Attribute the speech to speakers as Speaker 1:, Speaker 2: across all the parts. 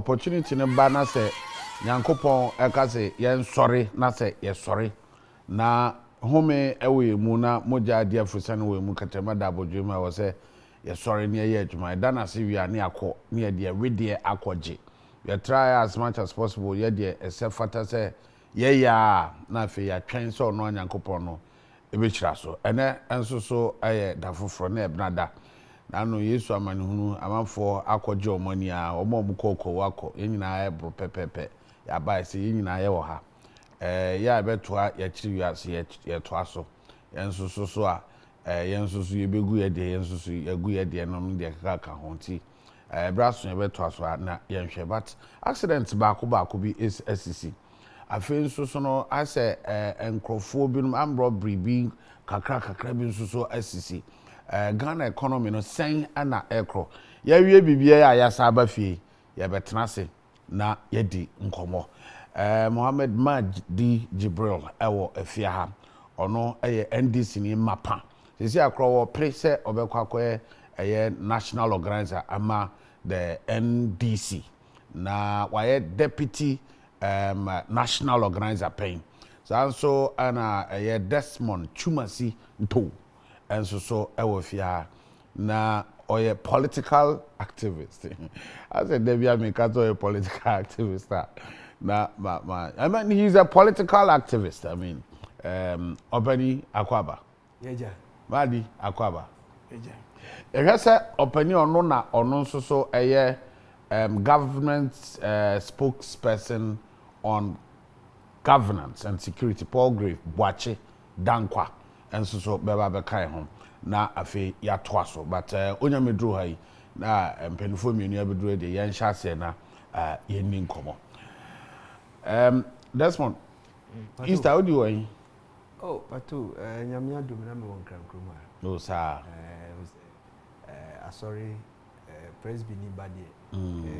Speaker 1: opportunity ne ba na se nyankopon eka se yen sorry na se ye sorry na home ewe mu na moja ade afrusa no we mu katema da bodwuma wo se ye sorry ne ye adwuma da na se wi ne akọ ne de wede akọje we try as much as possible ye de ese fata se ye ya na fe ya twen so no nyankopon no ebe kira so ene enso so aye da foforo na ebnada na no Yesu amanhunu amanfo akọje omani a omo kokọ wakọ yenyina ebro pepepe ya ba se yenyina ye wo ha ya betoa ya kiri ase ya toa so yenso so a yenso so ye begu ye de yenso so egu ye de no de kaka honti braso ye betoa so na yenhwe but accident baako bi is SCC afen so no ase enkrofo bi no am robbery bi kakra bi so SCC Ghana economy no sen ana ekro ya wie bibia ya yasa ba fie ya betena se na yedi nkomo Mohammed Mahdi Jibril ewo afia ha ono eye NDC ni mapa sisi akro wo place obekwa koye eye national organizer ama the NDC na waye deputy national organizer pain so ana eye Desmond Chumasi Nto enso so ewo fia na oye political activist I said Devia Mikato a political activist I mean he's a political activist. I mean Openi Akwaba.
Speaker 2: Yeja.
Speaker 1: Madi Akwaba.
Speaker 2: Yeja.
Speaker 1: Ehese openi ono na ono so eye government spokesperson on governance and security Paul Grave Boache Dankwa enso so beba be kai ho na afi ya toa so but onya medru hai na mpenufo mienu abedru de yen hya se na yenni nkomo Desmond Easter how do you want?
Speaker 2: Oh patu nyamia dum na me won krankroma
Speaker 1: no sir
Speaker 2: sorry presby ni bade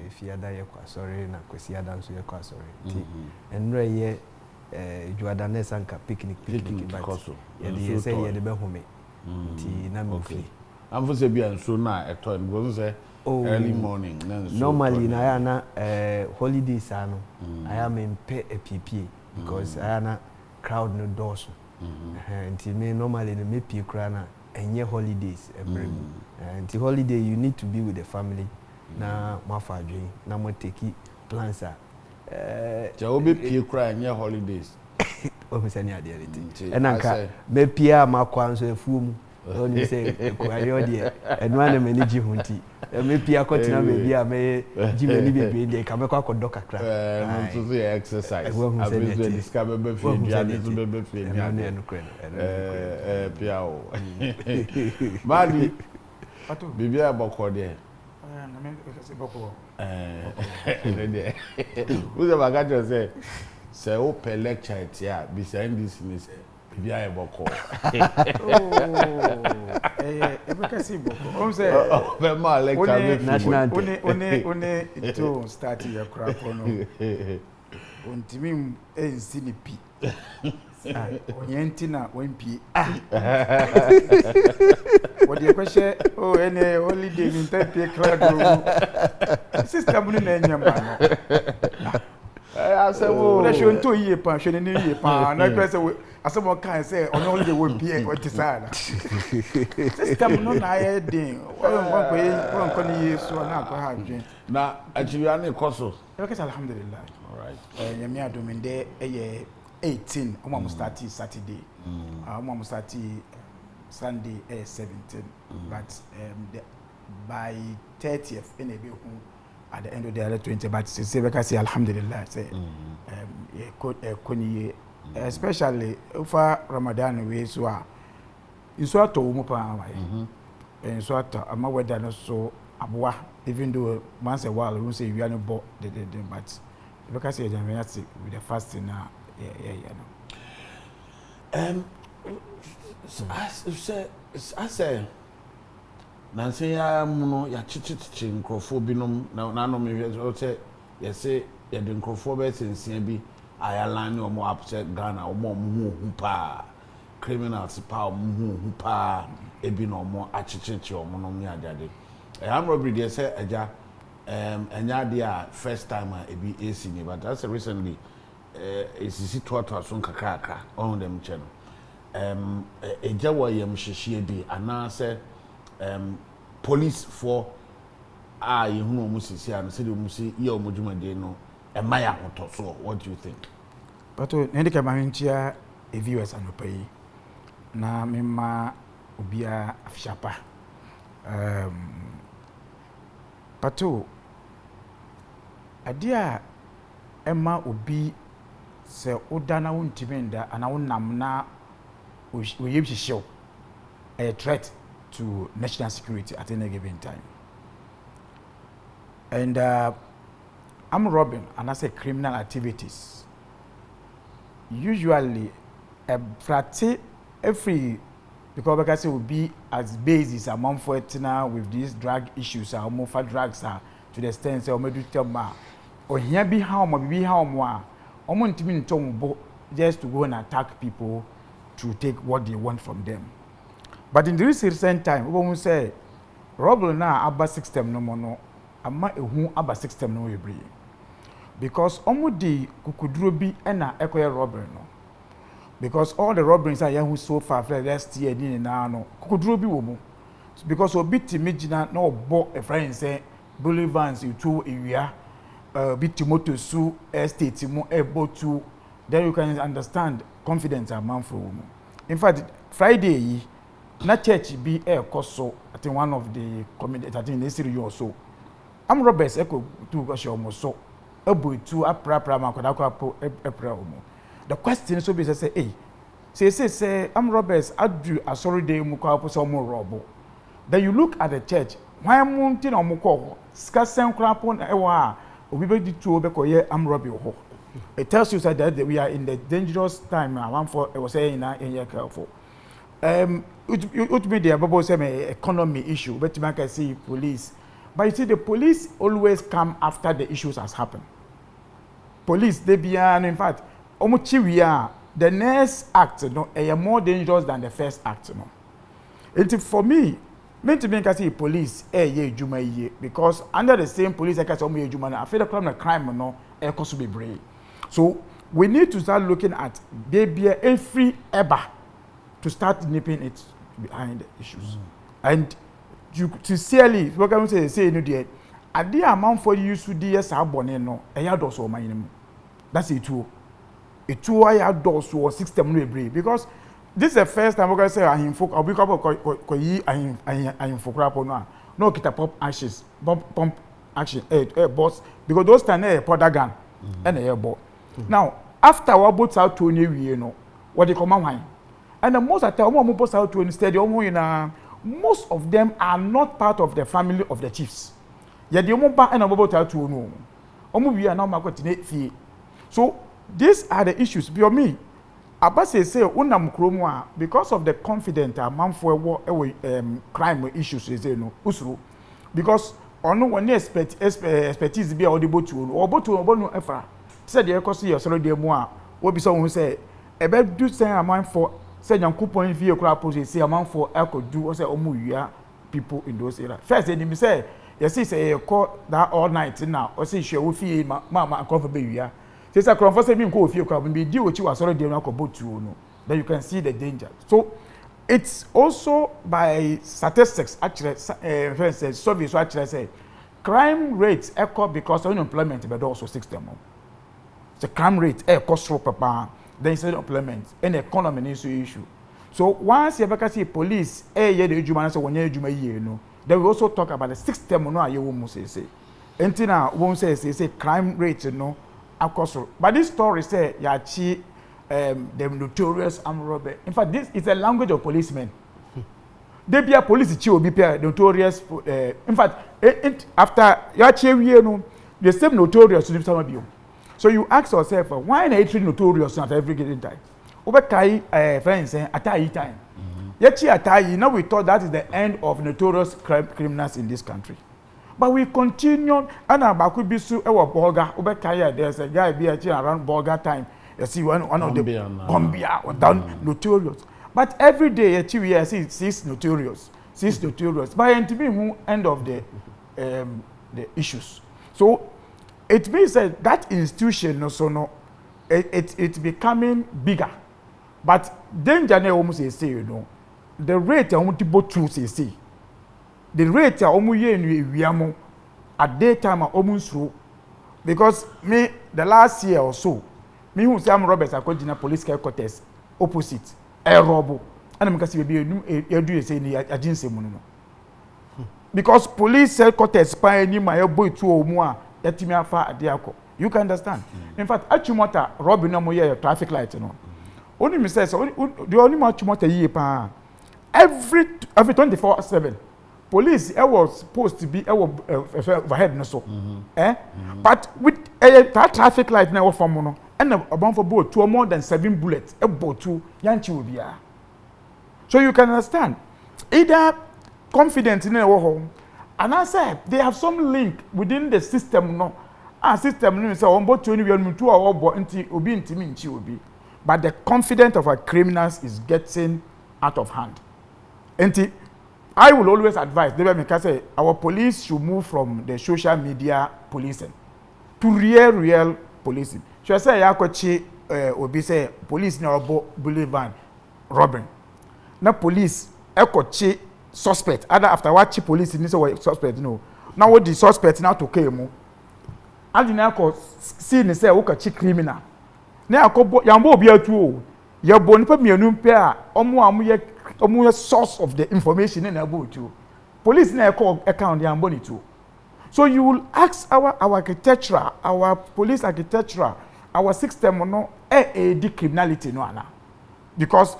Speaker 2: if ya da ye kwa sorry na kwesi ada nso ye kwa sorry ti enre ye juada nesa nka picnic but ye say ye de be home ti na me fi
Speaker 1: am for say bia nso na eto go say early morning
Speaker 2: normally na ya na holidays ano I am in pay a PPA because I na crowd no doors until me normally na me pay kra na enye holidays every until holiday you need to be with the family na mafadwe na mo take plans
Speaker 1: ja obi pay kra enye holidays
Speaker 2: o me sani ade rete enanka me pia makwa nso efuo mu oni say kwayo de enu ana mani ji hunti me pia kotina me bia me ji mani bebe de ka me kwa kodo kakra
Speaker 1: no to say exercise abuse discover be fi dia so be fi dia pia o Madi
Speaker 3: Pato
Speaker 1: bibia boko de
Speaker 3: na me se boko
Speaker 1: de uze bagajo say o per lecture tia bi say this ni say bibia e boko
Speaker 3: ebeka si boko o say
Speaker 1: be ma lecture
Speaker 2: national
Speaker 3: one to start your crap no ontimi ensi ni pi onyenti na wempi what the question any holiday in tempe crowd system ni na nyama no
Speaker 1: asemo
Speaker 3: o show nto yie pa show ni yie pa na kwese asemo kan say on holiday wempi e what sana system no na ye din won ko ni yesu na ko ha dwen
Speaker 1: na achiwa na ikoso
Speaker 3: okay alhamdulillah
Speaker 1: all right
Speaker 3: yemi adominde eye 18 omo start Saturday omo start Sunday 17 but by 30th in a at the end of the other 20 but say we can say alhamdulillah say koni especially for Ramadan we so inso to mo pa inso to ama weather no so aboa even though once a while we say we are no bo but we can say with the fasting now no
Speaker 1: I say Nancy ya muno ya chichichi nkrofo binom na no me say yes say ya de nkrofo be sensia bi ayalani omo upset Ghana omo hu pa criminals pa omo hu pa ebi no omo achichichi omo no me adade am robbery dey say eja enya dia first time ebi AC ni but that's recently esisi toa so nkakaka on them channel eja wo yam hyehyie bi anase police for yehunu omu sisi an se de omu si ye omu dwumade no emaya hoto so what do you think
Speaker 3: but ndi ka mahintia viewers anopai na mema obia afshapa pato adia ema obi se odana wontimenda ana wonam na oyebhihyew a threat to national security at any given time. And I'm robbing and I say criminal activities. Usually, a fratty every because it will be as basis among for it now with these drug issues or more for drugs to the extent say or maybe tell ma or here be how more just to go and attack people to take what they want from them. But in this recent time, we say robbery now about system no more no, ama ehu about system no we bring because the kukuduro bi na ekoye robbery no because all the robberies are who so far last year ni na no kukuduro bi wo mu because obi timigina na obo a friend say Boulevards you two area bit motor su estate mu able to then you can understand confidence among for women. In fact, Friday na church be so I think one of the community I think they see you also. I'm Roberts echo to go show so able to apra ma kodakwa epra omo. The question so be say say I'm Roberts adu asori dey mu kwa so mo robo. Then you look at the church why mountain omo ko skasen krapon ewa obi be di tu obekoye am Robbie ho. It tells you that we are in the dangerous time. I want for I was saying in here careful. It be the Bible say economy issue, but you can see police. But you see the police always come after the issues has happened. Police they be in fact the next act no more dangerous than the first act no. It for me to make us see police because under the same police I can say I feel the crime no cost be brave. So we need to start looking at baby every ever to start nipping it behind the issues. And you sincerely, what can we say no dear? At the amount for you to do yes, no, a yard or so my that's it too. It too I had those who system brave because this is the first time we're gonna say I am folk I'll be couple I am folk rap on no kita pop ashes pump action boss because those time powder gun and a airball. Now, after our boats out to you know, what they come on and the most at the boats out to instead, most of them are not part of the family of the chiefs. Yet the moment and a boat out to know. We are now marketing fee. So these are the issues. Beyond me, Abase say unam kromwa because of the confident amount for crime issues is no usru because ono one expertise be audible to or boat to no efra. Said the economy or sorry, dear moi, what be someone who say, a bed do say amount for said young coupon if you crap say amount for echo do or say omuya people in those areas. First, they say, yes, say a call that all night now, or say she will feel mamma and cover baby. Says a crop for saying go if you come be deal with you as already not about to know. Then you can see the danger. So it's also by statistics actually, service actually say crime rates echo because of unemployment, but also 60 more. The crime rate cost for papa then instead of employment and economy is the issue. So once you ever see police year the human so 1 year you know then we also talk about the system no aye wo say entina won say crime rate no across but this story say yachi the notorious armed robber. In fact this is a language of policemen. They be a police chi obi the notorious in fact after yachi we no the same notorious to some of so you ask yourself, why not treat notorious at every given time? Over friends saying atai time. Yet atai, now we thought that is the end of notorious criminals in this country. But we continue, and about could be so our Bolga, over there's a guy be around Bolga time. You see one of the Bombia or down notorious. But every day you see six notorious. By end of the the issues. So it means that institution also no it's becoming bigger. But danger na almost say you know the rate I want to go through say the rate I almost ye at daytime I almost through because me the last year or so me who say I'm Roberts I called police headquarters opposite a robo and I'm kasi be you do say ni agency mu no because police headquarters pa any my boy to omu a yatimi afa ade akọ you can understand in fact achumota robbing no mo ye traffic light no only me says the only much motor ye pa every 24/7 police was supposed to be overhead no so but with that traffic light na from no and about for boat to more than 7 bullets a boat to yanchi obia so you can understand either confident in a home and I said they have some link within the system no system no say on boat to anywhere to our boat into obi intimi nchi obi. But the confidence of our criminals is getting out of hand. And I will always advise, say, our police should move from the social media policing to real policing. So I say, Obi say, police na bully van robbing. Now police, ekochi suspect. Other after watch police in this way suspect, no. Now what the suspect now to kemo. And now see ni say, okachi criminal. Na akobo yambo obi atu o ye bo nipa mienu pe a omo ye source of the information na about you police na account yambo ni too. So you will ask our architecture, our police architecture, our system no criminality no ana because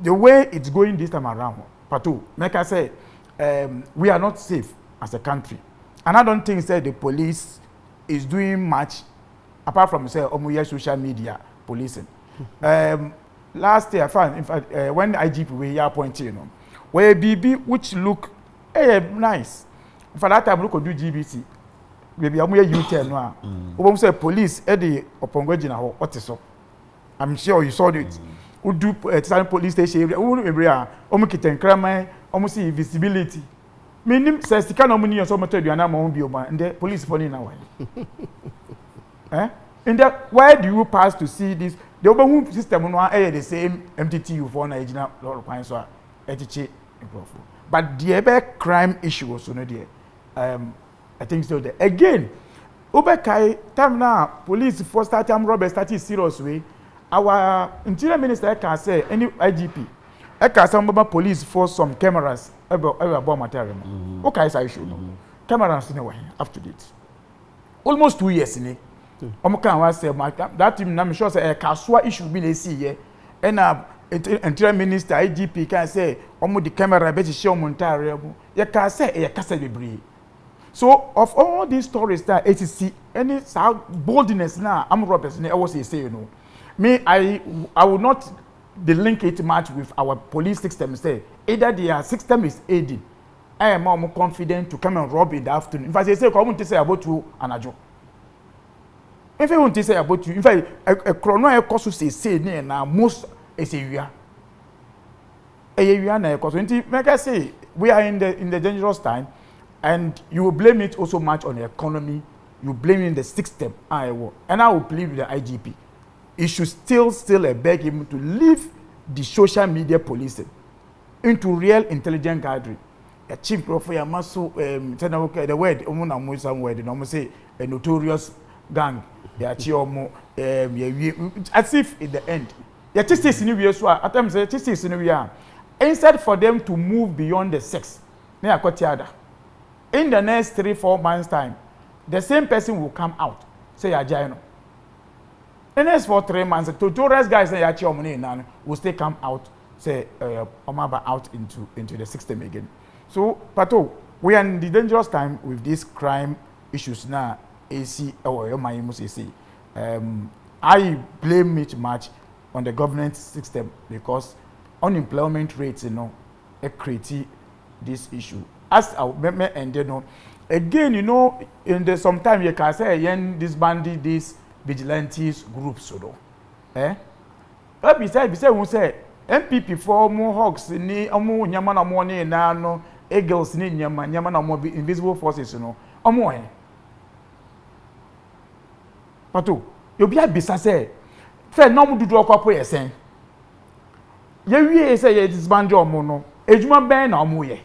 Speaker 3: the way it's going this time around Pato make I say we are not safe as a country and I don't think say the police is doing much apart from say social media policing. Last year I found in fact when IGP we appointed, you know, where BB which look nice. For that time we could do GBC. Maybe I'm U10 now. We say police the Opongwe na ho otiso. I'm sure you saw it. We do police station area. Kiten crime, see visibility. Meaning says the kind of money so much to do na mo bi o ma and the police for na why. And that why do you pass to see this? The open system no the same MTTU for Nigeria law requirements so but the crime issue also no there. I think so there. Again, Obekai time now police for start time robbers started serious way. Our interior minister can say any IGP. I can some police for some cameras about material. Okay, so issue no. Cameras in a way up to date. Almost 2 years in it. Say that team I'm sure say a kaswa issue be see here and interior minister IGP can say the camera be show monetary you can say e kasa bebre. So of all these stories that ATC any boldness now I'm Roberts I was say you know me I will not link it much with our police system say either their system is aiding I am more confident to come and rob in the afternoon. In fact they say come to say about you anajo. If I want to say about you, in fact, a chrono cost say na most is a year. A year na cost. Like I say, we are in the dangerous time, and you will blame it also much on the economy. You blame it in the system. And I will plead with the IGP. It should still beg him to leave the social media policing into real intelligent gathering. A chief professor must the word say a notorious gang. They are more as if in the end. At times instead for them to move beyond the sex. In the next 3-4 months time, the same person will come out. Say Ajayno. The next 4-3 months, tutorials guys say Yachi will still come out, say Omaba out into the system again. So Pato, we are in the dangerous time with these crime issues now. AC or my say I blame it much on the government system because unemployment rates create this issue as I remember and again in the sometime you can say this bandit these vigilantes groups beside we say MPP for Mohawks ni nyama na mo ni na no eagles ni nyama na mo invisible forces omo he pato obi abisa say fe na omo dudu okwapo yesen ye wie say ye disband omo no ejuma ben na omo ye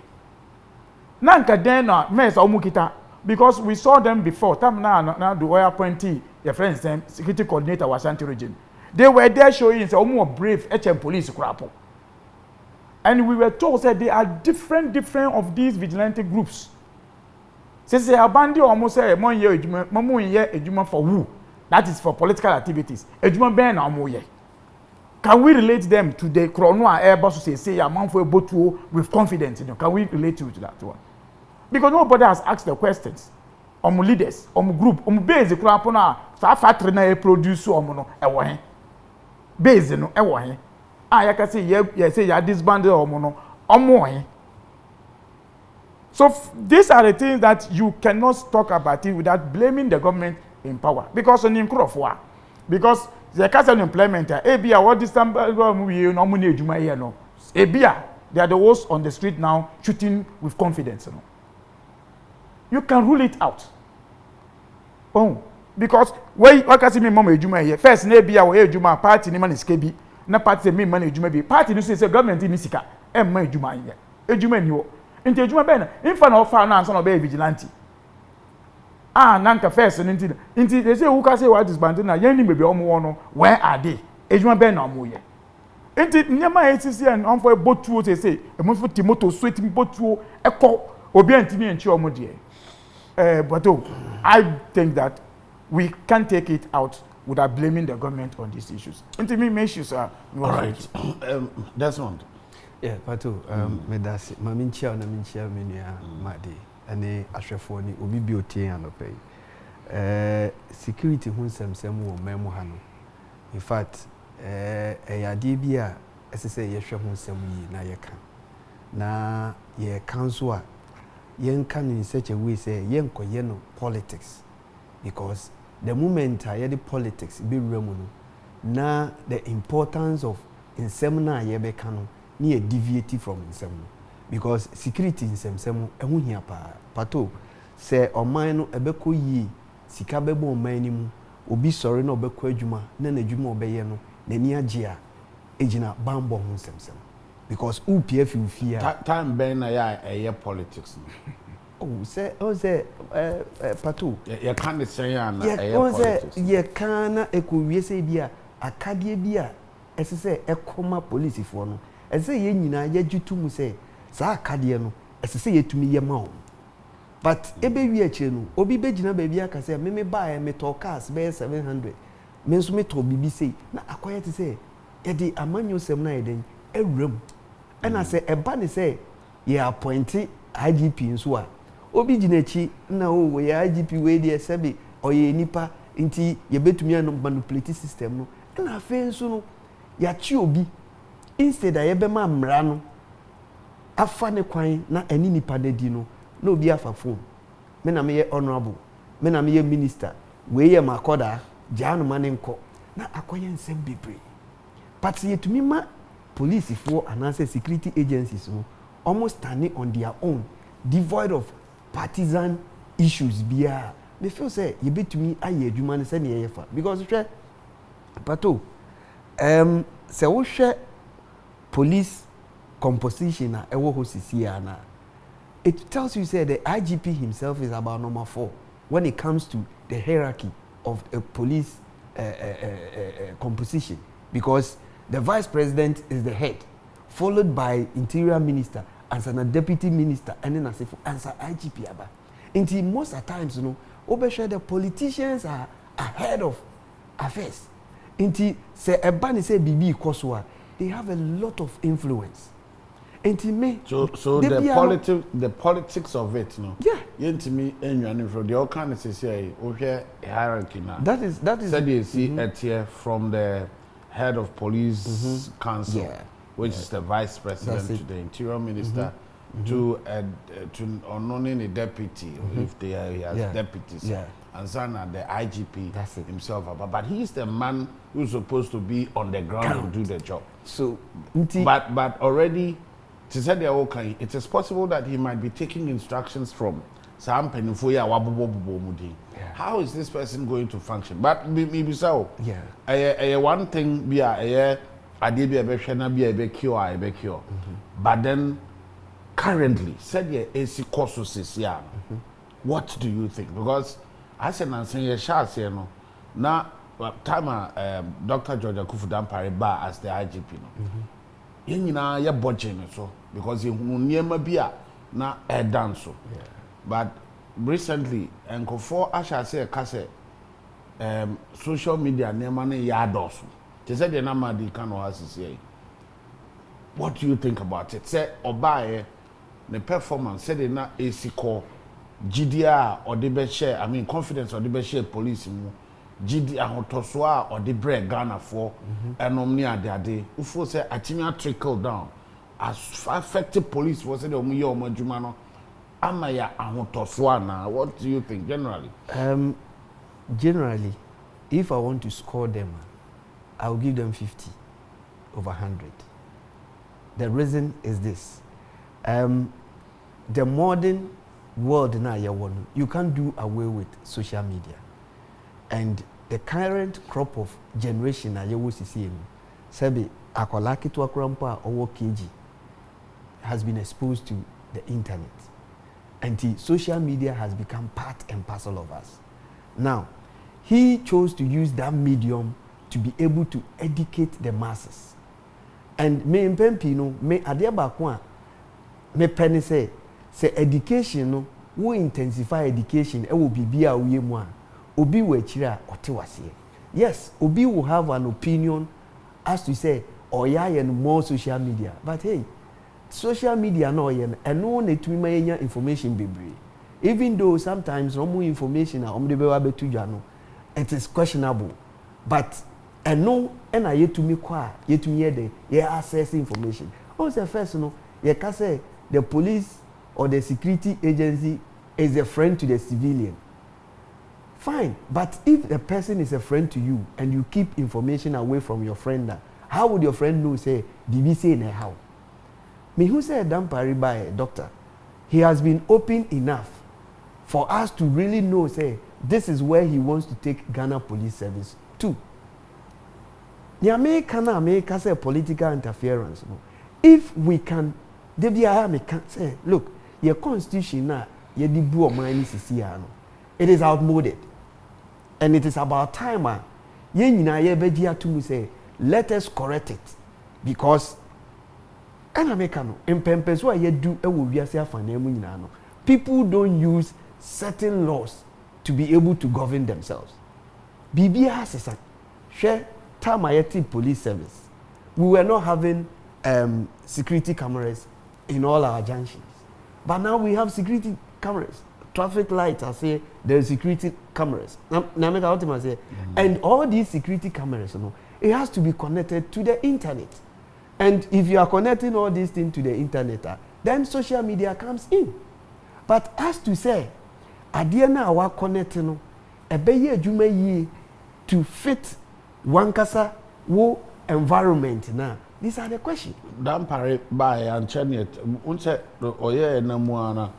Speaker 3: na nka den na mess omo kita because we saw them before time na the oil appointee your friends them security coordinator was Ashanti region they were there showing say omo brave HM police krapo and we were told that there are different of these vigilante groups say abandi omo say mon ye ejuma momo ye ejuma for who that is for political activities ejuma ben na omo ye can we relate them to the chrono and airbus say amount for botuo with confidence, you know? Can we relate to that one? Because nobody has asked the questions. Leaders, group, base kura pona sa factory na produce no ewo he. Base no ewo he. Ya ka say ye say ya disband no he. So these are the things that you cannot talk about it without blaming the government in power. Because on Nkrofo, because the case employment, Ebia, what this time we no money ejuma here no. Ebia, they are the ones on the street now shooting with confidence. No? You can rule it out. Oh, because what can see me mama ejuma here? First, Ebia or ejuma party ni man is kebi. Na party say me man ejuma be. Party no say government ni sika. Man ejuma here. Ejuma ni wo. Inte ejuma be na. Infa na offer na anso na be vigilante. Nanka first nti they say who can say what is banding na yen ni be omo no where are they ejuma be na omo ye nti nyama ACC and on for botuo say emofo timoto sweet botuo ekọ obi antimi enchi omo de but I think that we can take it out without blaming the government on these issues nti me issues are all right
Speaker 1: Desmond
Speaker 2: but me that's maminchia na minchia menua made ane ahwefo ni obi bi otie anopai security hu nsɛmsɛm wɔ mɛmo ha no in fact yade bi a ɛsɛ ye hwɛ hu nsɛm yi na yɛka na ye kanso a yɛnka no in such a way say yɛnkɔyɛ no politics because the moment a yɛde politics be wura mu no na the importance of nsɛm na yɛbɛka no ne yɛ deviate from nsɛm no because security nsɛmsɛm ɛho hia pato sɛ ɔman no ɛbɛkɔ yi sika bɛbɔ ɔman ni mu obi sɔre na ɔbɛkɔ adwuma na n'adwuma ɔbɛyɛ no n'ani agye a ɛgyina bambɔ ho nsɛmsɛm because upia fi a
Speaker 1: time bɛn na yɛ politics
Speaker 2: oh sɛ pato
Speaker 1: yɛ kan ne sɛn ya na ɛyɛ politics
Speaker 2: yɛ kan na ɛkɔwie sɛ bi a akadeɛ bi a ɛsɛ sɛ ɛkɔma polisifoɔ no ɛsɛ yɛ nyinaa yɛgye to mu sɛ saa akadeɛ no ɛsɛ sɛ yɛtumi yɛ ma wo but ebe wi akyire no obi bɛgyina baabi aka sɛ me baa me tɔ cars bɛyɛ 700 me nso me tɔ bibi sei na akɔyɛ te sɛ yɛde amanyo sɛm na yɛden awuram ɛna sɛ ɛba ne sɛ yɛ appointe IGP nso a obi gyina akyi na yɛ IGP wei deɛ sɛbe ɔyɛ nipa nti yɛbɛtumi ano manipulate system no ɛna afei nso no yɛakye obi instead a yɛbɛma mmara no afa ne kwan na ani nipa na di no na obi afa phone me na me ye honorable me na me ye minister we ye makoda janu mane nko na akoye nsem bebre but yetumi ma police for anase security agencies no almost standing on their own devoid of partisan issues bia me feel say ye betumi aye adwuma ne se ne ye fa because hwe pato se wo hwe police composition na ewo ho sisi na it tells you say the IGP himself is about number 4 when it comes to the hierarchy of a police composition because the vice president is the head followed by interior minister and a deputy minister and then as IGP aba until most of times you know obesha the politicians are ahead of affairs until say ebani say bibi ikoswa they have a lot of influence.
Speaker 1: So the politics of it, no.
Speaker 2: Yeah.
Speaker 1: Yentimi enyane from the all kind of say hierarchy now.
Speaker 2: That is.
Speaker 1: Said you see here from the head of police council, which is the vice president to the interior minister to honoring a deputy if he has deputies. Yeah. And Sana the IGP himself, but he's the man who's supposed to be on the ground and do the job. So, but already. It is possible that he might be taking instructions from saa mpanimfo ya wabobo mudi. How is this person going to function? But maybe so. Yeah. One thing be ade bi a be hwe na bi a be cure. But then currently said ye AC courses here. What do you think? Because I said na say ye sha say no. Na time Dr. George Akufudampare ba as the IGP no. Yen nyina ye budget so because ye hunu niema bi a na dance so. But recently enkofo asha say ka say social media niema na ya adoso. They said the number di kan o asisi. What do you think about it? Say obaye the performance said na AC call GDR or the be share I mean confidence or the be share police mu GD ahotoso a or the bread Ghana for enom ni ade ufo say atimi trickle down as affected police was say the omu ye omo adwuma no amaya ahotoso na. What do you think generally?
Speaker 2: Generally, if I want to score them, I'll give them 50 over 100. The reason is this. The modern world now you can't do away with social media. And the current crop of generation na you see sabi akolaki to akrampa or KG has been exposed to the internet. And the social media has become part and parcel of us. Now, he chose to use that medium to be able to educate the masses. And me Mpempino, me adeba kwa me penny say education no wo intensify education e wo bibia wo yemu a obi wo akira otewase. Yes, obi will have an opinion as to say oya ye no more social media, but hey, social media no ye and no na tumi mayenya information bebre. Even though sometimes no more information na omde be wa betudwa no, it is questionable, but and no and I yet to me kwa yet to me de ye access information. Also first no ye can say the police or the security agency is a friend to the civilian. Fine, but if the person is a friend to you and you keep information away from your friend, how would your friend know say BBC in a how? Me who said Dampari by a doctor, he has been open enough for us to really know say this is where he wants to take Ghana Police Service to. The American say political interference. If we can, they can say, look, your constitution now, it is outmoded. And it is about time, to say, let us correct it. Because, people don't use certain laws to be able to govern themselves. BB has a share time I police service. We were not having security cameras in all our junctions. But now we have security cameras. Traffic lights, I say there are security cameras. And all these security cameras, it has to be connected to the internet. And if you are connecting all these things to the internet, then social media comes in. But as to say, Adiana awa connecting to fit wankasa wo environment now. These are the questions.
Speaker 1: Dampare by and Chenet, unse oye na muana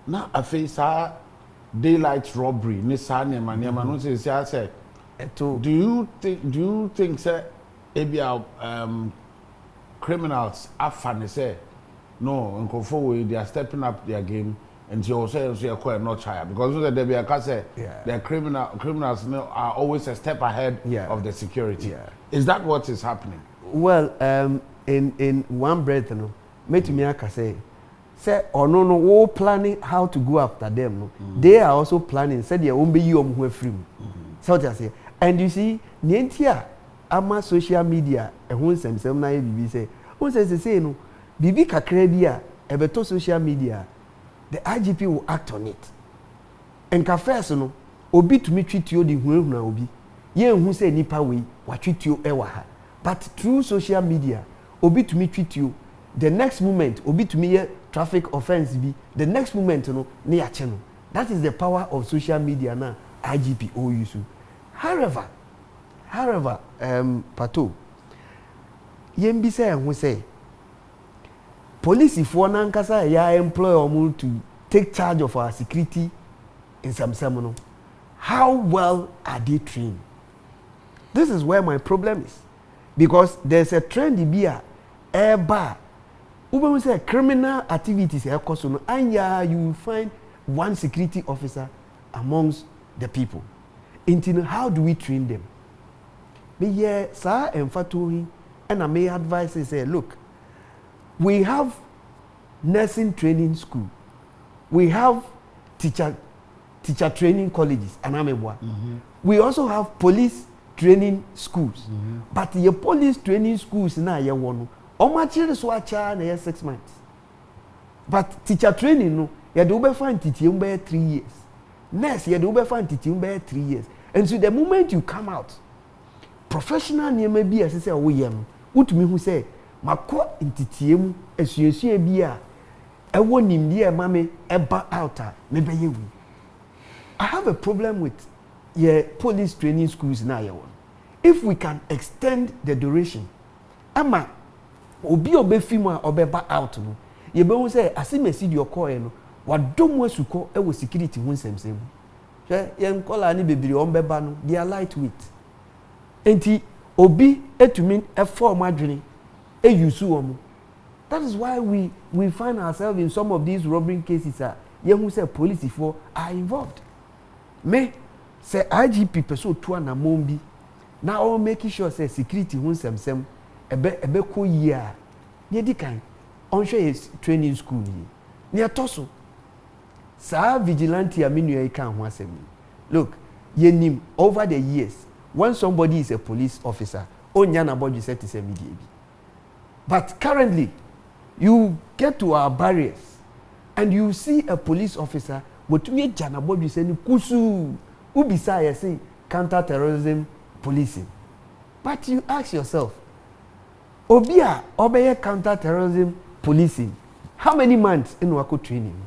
Speaker 1: na afisa daylight robbery ni sanya maniama no say do you think say ebia criminals afane say no nkofo they are stepping up their game and you also say quite not higher because there be a say the criminals are always a step ahead of the security. Is that what is happening?
Speaker 2: Well, in one breath, say or no, all planning how to go after them. No, they are also planning. Said they won't be you who are free. So what I say, and you see, Nientia, ama social media, and who send some na BB say, who says say no, BB kakredia, ebeto social media, the IGP will act on it. And kafes no, obi to me treat you the who obi, ye who say nipa we, what treat you ewaha. But through social media, obi to me treat you. The next moment, obi to me traffic offense be. The next moment, near channel. That is the power of social media now. IGP OUSU. However, Pato, yembi say who say police if one ankasa ya employ omu to take charge of our security in Mpensenmpensenmu, how well are they trained? This is where my problem is. Because there's a trend in here, we say criminal activities, and you will find one security officer amongst the people. How do we train them? But yeah, sir, and I may advise and say, look, we have nursing training school, we have teacher training colleges, and we also have police training schools. But your police training schools now you want children so na 6 months. But teacher training no, you do find teaching by 3 years. Nurse, you do find teaching by 3 years. And so the moment you come out, professional name may be as I say, oh yeah, what me who say, mako in teaching esuesu bia e wonim dia mame eba out maybe you. I have a problem with police training schools now. If we can extend the duration, ama obi obefima obeba out no, ye be won say asimesi di okoe no, wadom asuko e wo security hu nsemsem. Hwe ye nkola ni bebiri ombeba no, they are lightweight. Enti obi etumi e form adwene e use omo. That is why we find ourselves in some of these robbery cases ye hu say police for are involved. Me say IGP person to na mombi na all making sure say security hu nsemsem ebe ko yia ne di kan onhwe training school ni ne atoso sa vigilante aminu e kan ho asem. Look, yenim over the years when somebody is a police officer onya na bodge set is media. But currently you get to our barriers and you see a police officer wotumi jana bodge say ni kusu ubisa ya say counter-terrorism policing. But you ask yourself, Obia, obey counter-terrorism policing, how many months in wako training?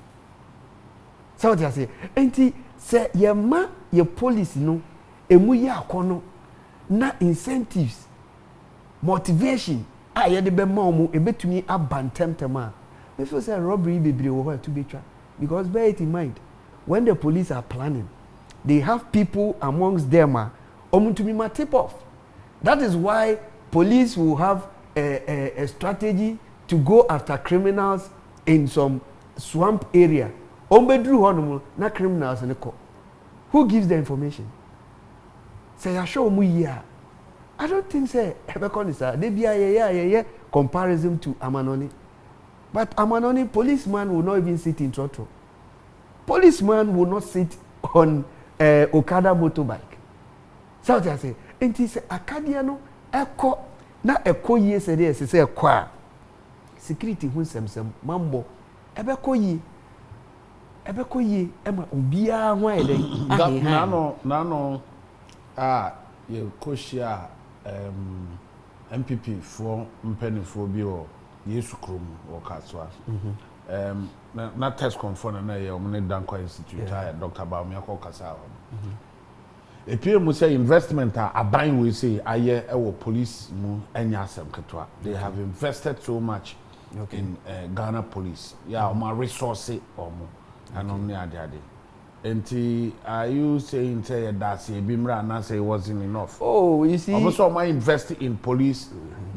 Speaker 2: So what I say, enti say ye ma ye police no, emu ya kono na incentives, motivation, ye de be ma omo ebetumi abantemtema. Me feel say robbery bebre wo to be tra, because bear it in mind, when the police are planning, they have people amongst them to be tip off. That is why police will have a strategy to go after criminals in some swamp area. Na criminals in the court. Who gives the information? Say I show mu here. I don't think say Ebekon is they be comparison to Amanoni. But Amanoni policeman will not even sit in trotro. Policeman will not sit on Okada motorbike. So what I say, and he say Acadia no eko na eko ye say there say ekwa security hu semsem mambo ebeko yi ema obia ho ayede
Speaker 1: nano ye koshia MPP for mpanifo bi o Yesu krom o kaswa na test confirm na ye omne Dankwa Institute Dr. Baumia ko kasa epie mu say investment aban we say aye ewo police mu anya asem ketwa. They have invested so much in Ghana police. My resource omo anonne ade enti are you saying say that say bimra na say it wasn't enough?
Speaker 2: Oh, you see,
Speaker 1: also more invest in police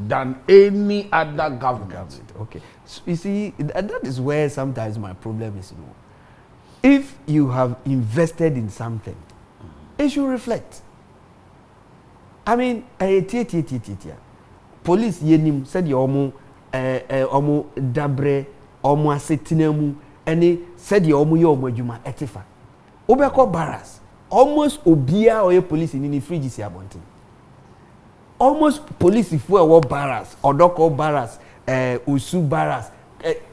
Speaker 1: than any other government.
Speaker 2: Okay, so you see, that is where sometimes my problem is, if you have invested in something, it should reflect. I mean, police yenim said omo dabre omo asetinemu ene said omo ye omo adwuma etifa. Obeko barras almost obia or police in the fridge is abontin. Almost police if we were barras odoko barras usu barras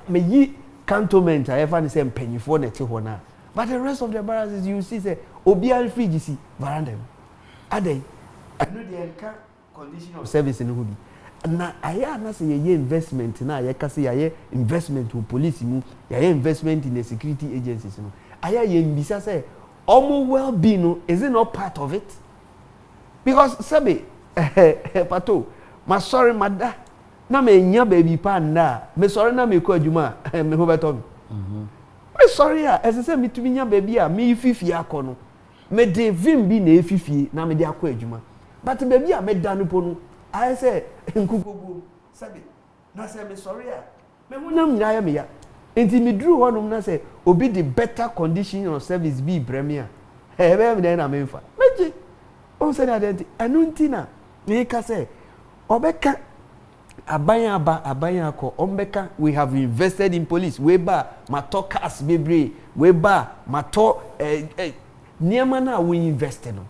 Speaker 2: me yi cantonment I ever say mpanyifo na ti hona. But the rest of the barracks you see say obia fridge is veranda. Adey I know the condition of service in Hubi. Na aya na say ye investment na ye ka say ye investment with police mu, ye investment in the security agencies mu. Aya ye mbisa say omo well-being is it not part of it? Because sabe pato ma sorry mada na me nya baby pa na me sorry na me ko adwuma me ho beto me sorry as I say me to me nya baby a me fifi akọ no me de vim bi na efifi na me de akọ adwuma but baby a me da no po no I say nkugogo sabi na say me sorry a me hunam nyina ya me ya enti me duru honum na say obi the better condition of service be premier e be me dey na me mfa meje o say na dey anu ntina me ka say obeka abanya akọ ombeka we have invested in police we ba mato cars bebre we ba mato niema na we invest no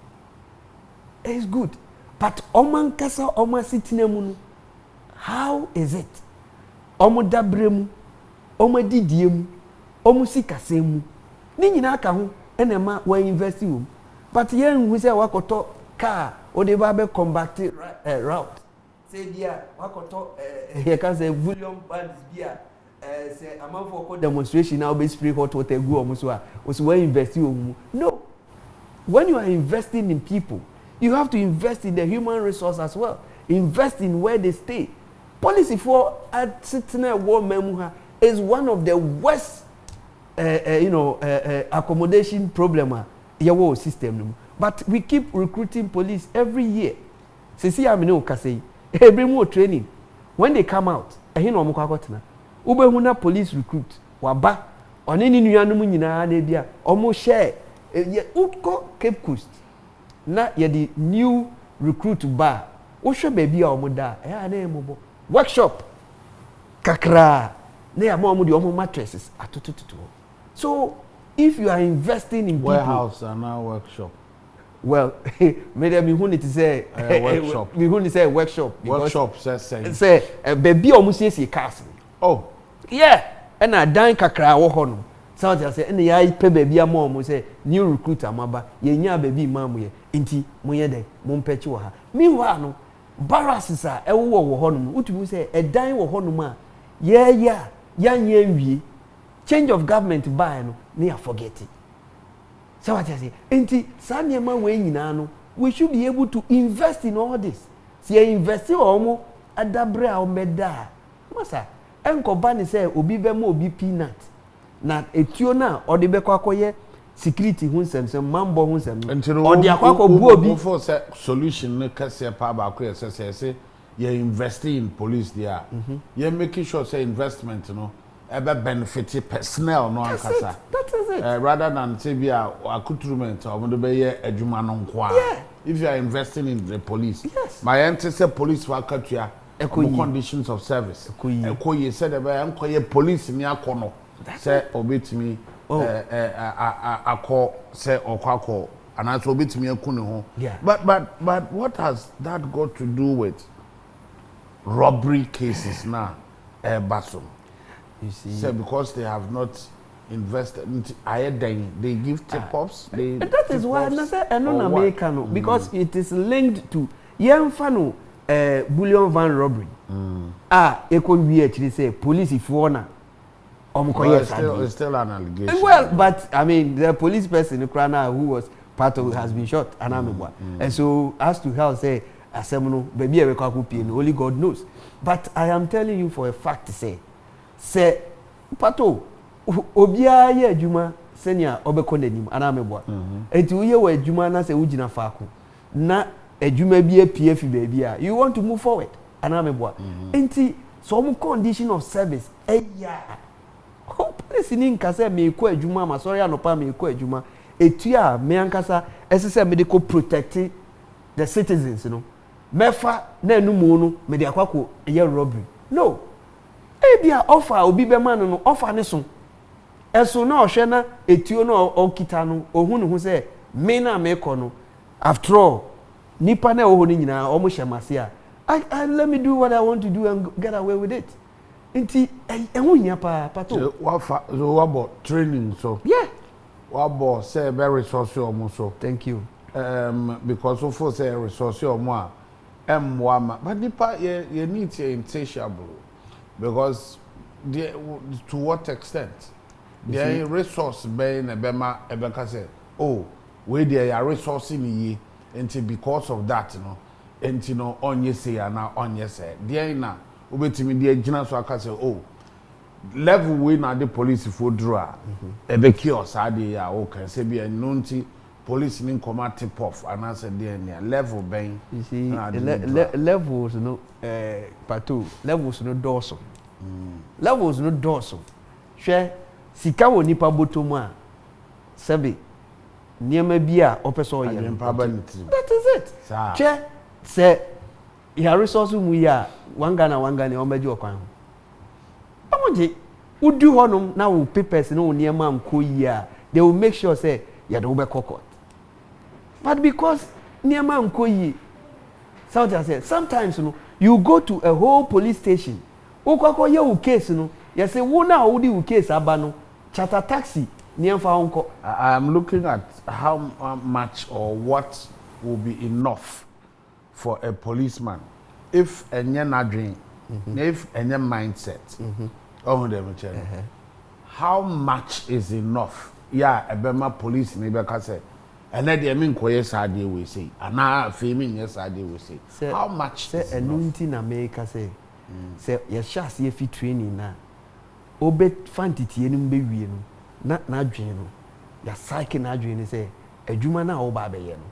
Speaker 2: it's good but oman kasa oma sitina mu no how is it omo dabremu omo didiemu omo sikasemu ni nyina aka ho ena ma we invest wo but yen hu say wakoto car o de ba be combat route say dia wakoto here can say volume bands bia say amount for demonstration now be spray hot water go omo so a o so we invest wo mu no when you are investing in people you have to invest in the human resource as well invest in where they stay policy for at sitting war memu ha is one of the worst accommodation problem your system but we keep recruiting police every year see am no kase every more training when they come out ehin no mko akotena ubehu na police recruit waba oni ni nuanum nyina na bia omo share uko Cape Coast na ye the new recruit bar wo hwe ba bia omo da na emobo workshop kakra na ya mo de omo mattresses atotototo so if you are investing in
Speaker 1: warehouse and now workshop
Speaker 2: well me who need to say
Speaker 1: workshop
Speaker 2: me who need to say workshop
Speaker 1: say
Speaker 2: baby omo sie cars
Speaker 1: oh
Speaker 2: yeah and a dan kakra wo ho no so I say and ya pe baby am omo say new recruit amaba ye nya baby mamu ye nti mo ye den mo mpechi wo ha meanwhile no barracks a wo ho no utumu say e dan wo ho no ma ya nya wie change of government buy no na ya forget it so what I say enti saniema we nyina no we should be able to invest in all this see invest omo adabre a omeda masa enko ba ni say obi be ma obi peanut na etuo na ode be kwakoye security hu nsem mambo hu nsem ode akwakọ bu obi
Speaker 1: for solution ne kase pa ba ko say you invest in police there you making sure say investment no ebe benefit personnel no ankasa
Speaker 2: that is it
Speaker 1: rather than say be accoutrement or mo be ye adwuma no nko if you are investing in the police my ente say police wakatua conditions of service ekoye say the be enkoye police ni akono say obetimi akọ say okwakọ and so obetimi akunu ho but what has that got to do with robbery cases now basom
Speaker 2: you see
Speaker 1: say because they have not invested they give tip-offs
Speaker 2: that is why I say American because it is linked to yemfa bullion van robbery ekon wi actually say police if na
Speaker 1: it's still an allegation
Speaker 2: well but I mean the police person who was part of it has been shot and so as to how say asemno baby e kwa kupie only God knows but I am telling you for a fact say pato obia ye adwuma senia obekọ nanim anamebwa enti uye wa adwuma na se ugina faako na adwuma bi apie fi baby a you want to move forward anamebwa enti some condition of service police ni nkasa me ko adwuma ma sorry anopa me ko adwuma etua me ankasa esese medical protect the citizens mefa na enumu no me de akwako ye robbery no ebia offer obi be man no offer ne so eso na ohwe na etuo na okita no ohun ne hu se me na me ko no after all nipa na oho ni nyina omo hyemase a let me do what I want to do and get away with it nti ehun nya pa pato
Speaker 1: wabo training so wabo say be resource omo so
Speaker 2: thank you
Speaker 1: because of say resource omo a emwa but nipa you need to insatiable because to what extent the resource being a bema ebeka say oh we there are resource in ye until because of that onye say na onye say there na obetimi there gina so aka say oh level we na the police for draw e be kiosk ade ya o kan say be no nti police nin come tip off and answer there near level ben
Speaker 2: you see levels no pato levels no doso levels no doso hwe sika wo nipa botomu a sebe niema bi a opeso ye that is it hwe se ya resource mu ya wanga o meji okwan omoje udu honum na wo papers no niema nko yi a they will make sure say ya do be court. But because niema nko yi sometimes you go to a whole police station ukoko ye u case no you say wo na wo di u case aba no charter taxi niemfa onko.
Speaker 1: I am looking at how much or what will be enough for a policeman if enye nadwin if enye mindset oh dem che how much is enough yeah ebema police ni be ka say ene de me nkoye saade we say ana afi me nye saade we say how much
Speaker 2: say enunti na me ka say say ye shas ye fi training na obe fantitie ni mbe wie no na adwen no ya psyche na adwen ni say adwuma na wo ba be ye no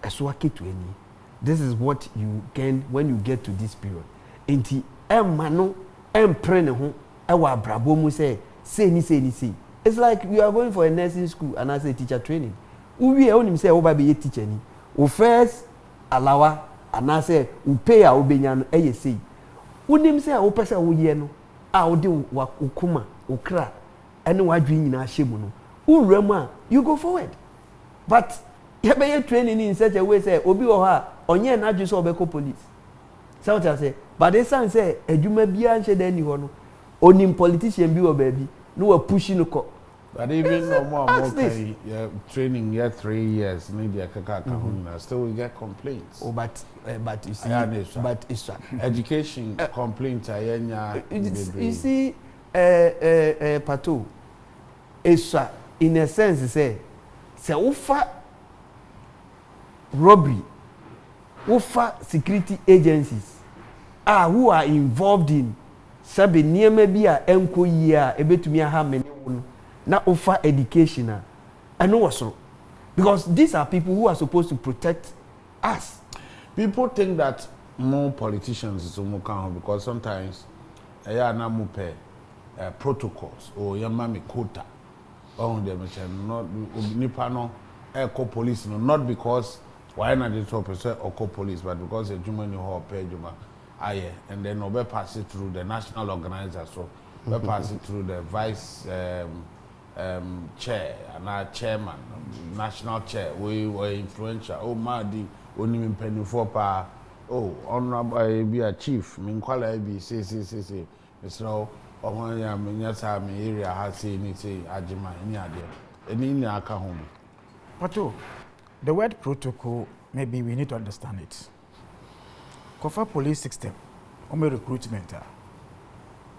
Speaker 2: eso aketu ani. This is what you gain when you get to this period. Enti emma no empre ne ho e wa brabo mu say ni. It's like you are going for a nursing school and as a teacher training. Uwie onim say wo ba be ye teacher ni. O first alawa and I say u pay a obenya no e ye sei. Unim say wo pese wo ye no a wo de wa ukuma ukra ene wadwen nyina hyemu no. Unwram a you go forward. But you be training in such a way say obi wo ha onye na adwe so obeko police. Say what I say but they say adwuma bia nche da ni ho no onim politician bi wo ba bi no wa push no ko.
Speaker 1: But even no more okay, training 3 years, media still we get complaints.
Speaker 2: Oh, but you see, but it's
Speaker 1: education complaints.
Speaker 2: You see, Pato, it's in a sense say ufa robbery, ufa security agencies who are involved in sabe niema bi a enko yi a ebetumi aha meni wono na offer education and no was so because these are people who are supposed to protect us.
Speaker 1: People think that more politicians is more calm because sometimes na mo pe protocols or yamami quota on them not nipa no call police no not because why not the top or call police but because the juma ni ho pay juma aye and then we pass it through the national organizer so we pass it through the vice chair and our chairman national chair we were influential oh madi oni Mpensenmpensenmu pa oh honorable be a chief me kwala be say so omo ya me nyata me area ha say ni say ajima ni ade eni ni aka ho
Speaker 3: but the word protocol maybe we need to understand it. Kofa police system on recruitment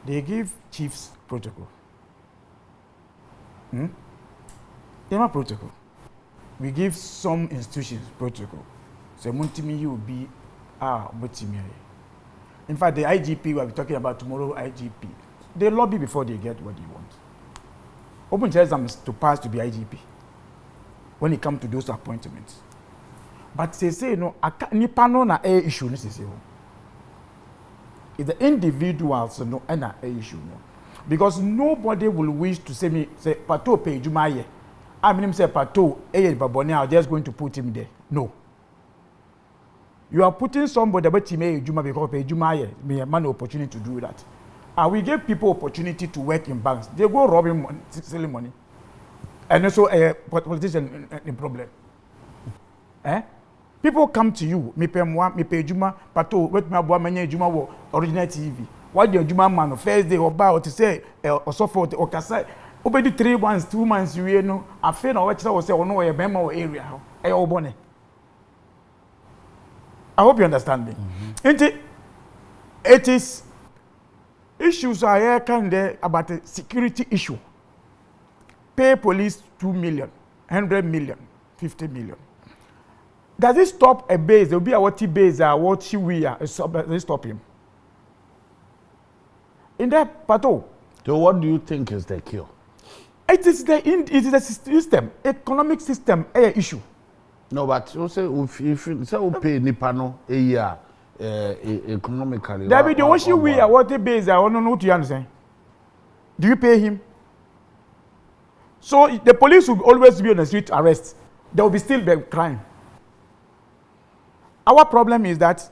Speaker 3: they give chiefs protocol. They have protocol. We give some institutions protocol. So Muntimi you will be in fact the IGP we will be talking about tomorrow IGP. They lobby before they get what they want. Open tells them to pass to be IGP when it comes to those appointments. But they say no nipa no na issue ni say it's the individuals no na issue no. Because nobody will wish to say Pato pay Juma ye. I mean say Pato baboni are just going to put him there. No. You are putting somebody but he may Juma because pay Juma ye. Me a man opportunity to do that. And we give people opportunity to work in banks. They go robbing money, selling money. And also a politician in problem. People come to you, me pay Juma, Pato, wait me aboa manye Juma wo original TV. Why the Juma man first day or about to say or so forth or kasa obedi 3 months 2 months you know afa na watch say no we bema or area e obone. I hope you understand me. It is issues are here kind there about a security issue. Pay police 2 million, 100 million, 50 million. Does it stop a base? There will be a what base or what we are. Does it stop him? In that Pato,
Speaker 1: So what do you think is the cure?
Speaker 3: It is the system, economic system issue.
Speaker 1: No, but you say if you say we pay nipa no a year economically.
Speaker 3: There be the what we are what base I don't know what you understand. Do you pay him? So the police will always be on the street arrest. There will be still be crime. Our problem is that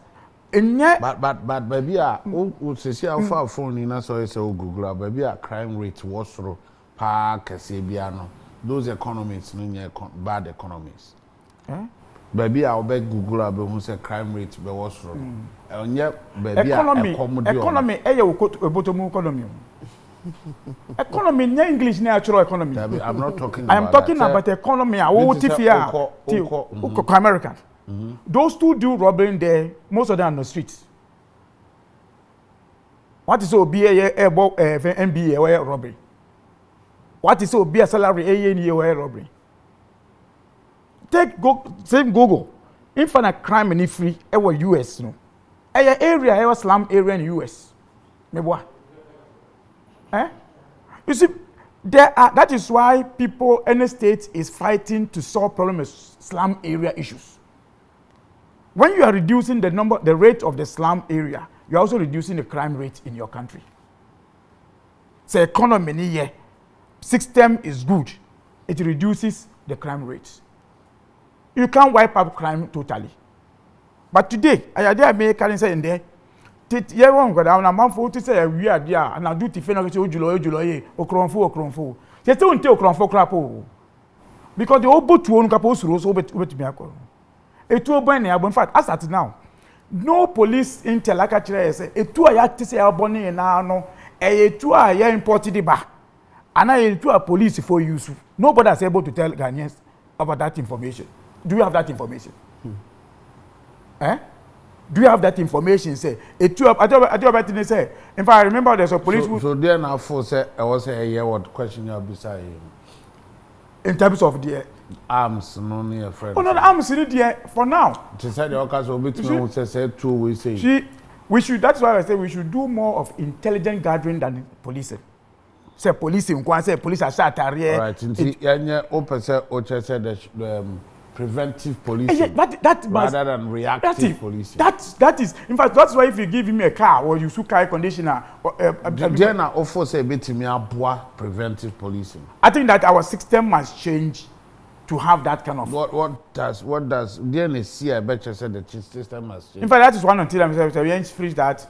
Speaker 1: but baby we say our phone in so you say Google baby crime rate was through pa kese bia no. Those economies no bad economies. Baby I beg Google abe who say crime rate be was through. Onye baby
Speaker 3: economy ebotomu economy. Economy in English natural economy.
Speaker 1: I'm not talking
Speaker 3: I am talking about economy. American. Those two do robbing there, most of them on the streets. What is so be a MBA or robbery? What is so be a salary a or robbery? Same Google. Infinite crime in free ever US no. Area ever slum area in US. Maybe you see, that is why people, any state is fighting to solve problems with slum area issues. When you are reducing the rate of the slum area, you are also reducing the crime rate in your country. So economy here, system is good. It reduces the crime rate. You can't wipe out crime totally. But today, I American say in there, ye won go down amanfo to say we are there and I do ti fe na say ojulo ye okronfo say te unte okronfo krapo because the obotu onu kapo suro so obetumi akọ etu oban na yabo in fact as at now no police intel aka kire say etu aya ti say yabo ni na no etu aya imported ba and etu a police for use nobody is able to tell Ghanaians about that information. Do you have that information? Do you have that information? Say it too. I do say. In fact, I remember there's a police.
Speaker 1: So there now for say I was a year what question you beside him.
Speaker 3: In terms of the
Speaker 1: arms, no near friend.
Speaker 3: Oh no, the arms in there for now.
Speaker 1: To say the occurs will be to say two we say.
Speaker 3: We should. That's why I say we should do more of intelligent gathering than policing. Say policing, go and say police are shot area.
Speaker 1: Right. Inti open say oche say the preventive policing rather than reactive policing.
Speaker 3: That is, in fact, that's why if you give him a car or you use car conditioner,
Speaker 1: then I offer say betimi aboa preventive policing.
Speaker 3: I think that our system must change to have that kind of.
Speaker 1: What does then see? I bet you said the system must change.
Speaker 3: In fact, that is one until I'm free that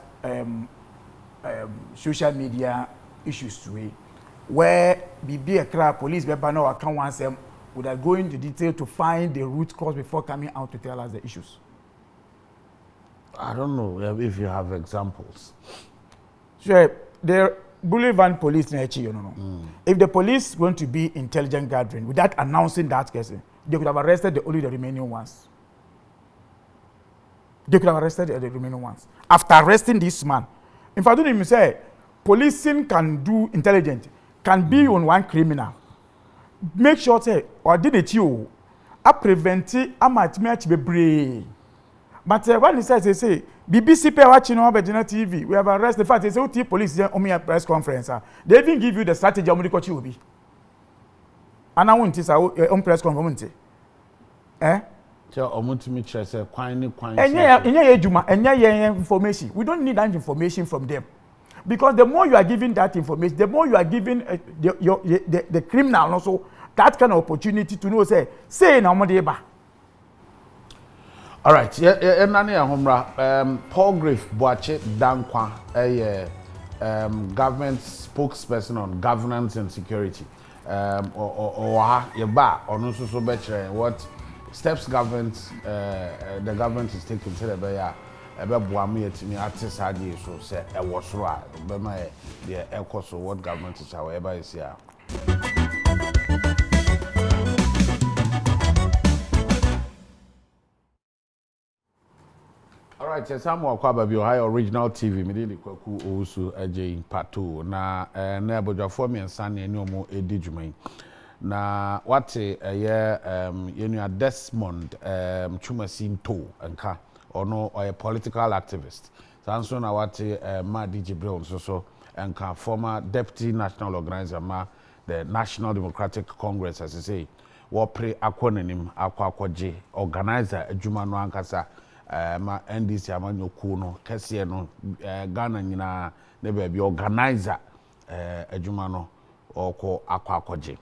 Speaker 3: social media issues to it, where be a crowd police be no account once would I go into detail to find the root cause before coming out to tell us the issues?
Speaker 1: I don't know if you have examples.
Speaker 3: Sure, the Boulevard police you know. If the police going to be intelligent gathering without announcing that case, they could have arrested only the remaining ones. They could have arrested the remaining ones. After arresting this man, in fact, don't even say policing can do intelligent, can be on one criminal. Make sure say or did it you a prevent a match be brave. But when he says they say BBC pay watching over TV, we have arrested the fact they say police on a press conference. They even give you the strategy of what you will be. And I want this on press conference.
Speaker 1: So omuntimi say kwine
Speaker 3: information. We don't need that information from them. Because the more you are giving that information, the more you are giving the criminal also that kind of opportunity to know say na omodeba.
Speaker 1: All right, nane ahomra Paul Griff Boache Dankwa government spokesperson on governance and security or yeba ono so be what steps the government is taking to the beya ebe boamu yetimi artist hadi so say e wosoro a be ma the ekoso what government is however is here. All right, Samuel Kwaba bi Ohio Original TV me dey kwaku osu aje pato na na abodwafo miensa na eni omo edi dwuman na wate yenu Desmond Chumasin to anka ono a political activist sanso na wate ma DJ Brown so and former deputy national organizer ma the National Democratic Congress as I say wo pre akwonanim akwaje organizer adwuma no ankasa ma NDC amanyoku no kese no Ghana nyina ne ba bi organizer adwuma no oko akwaje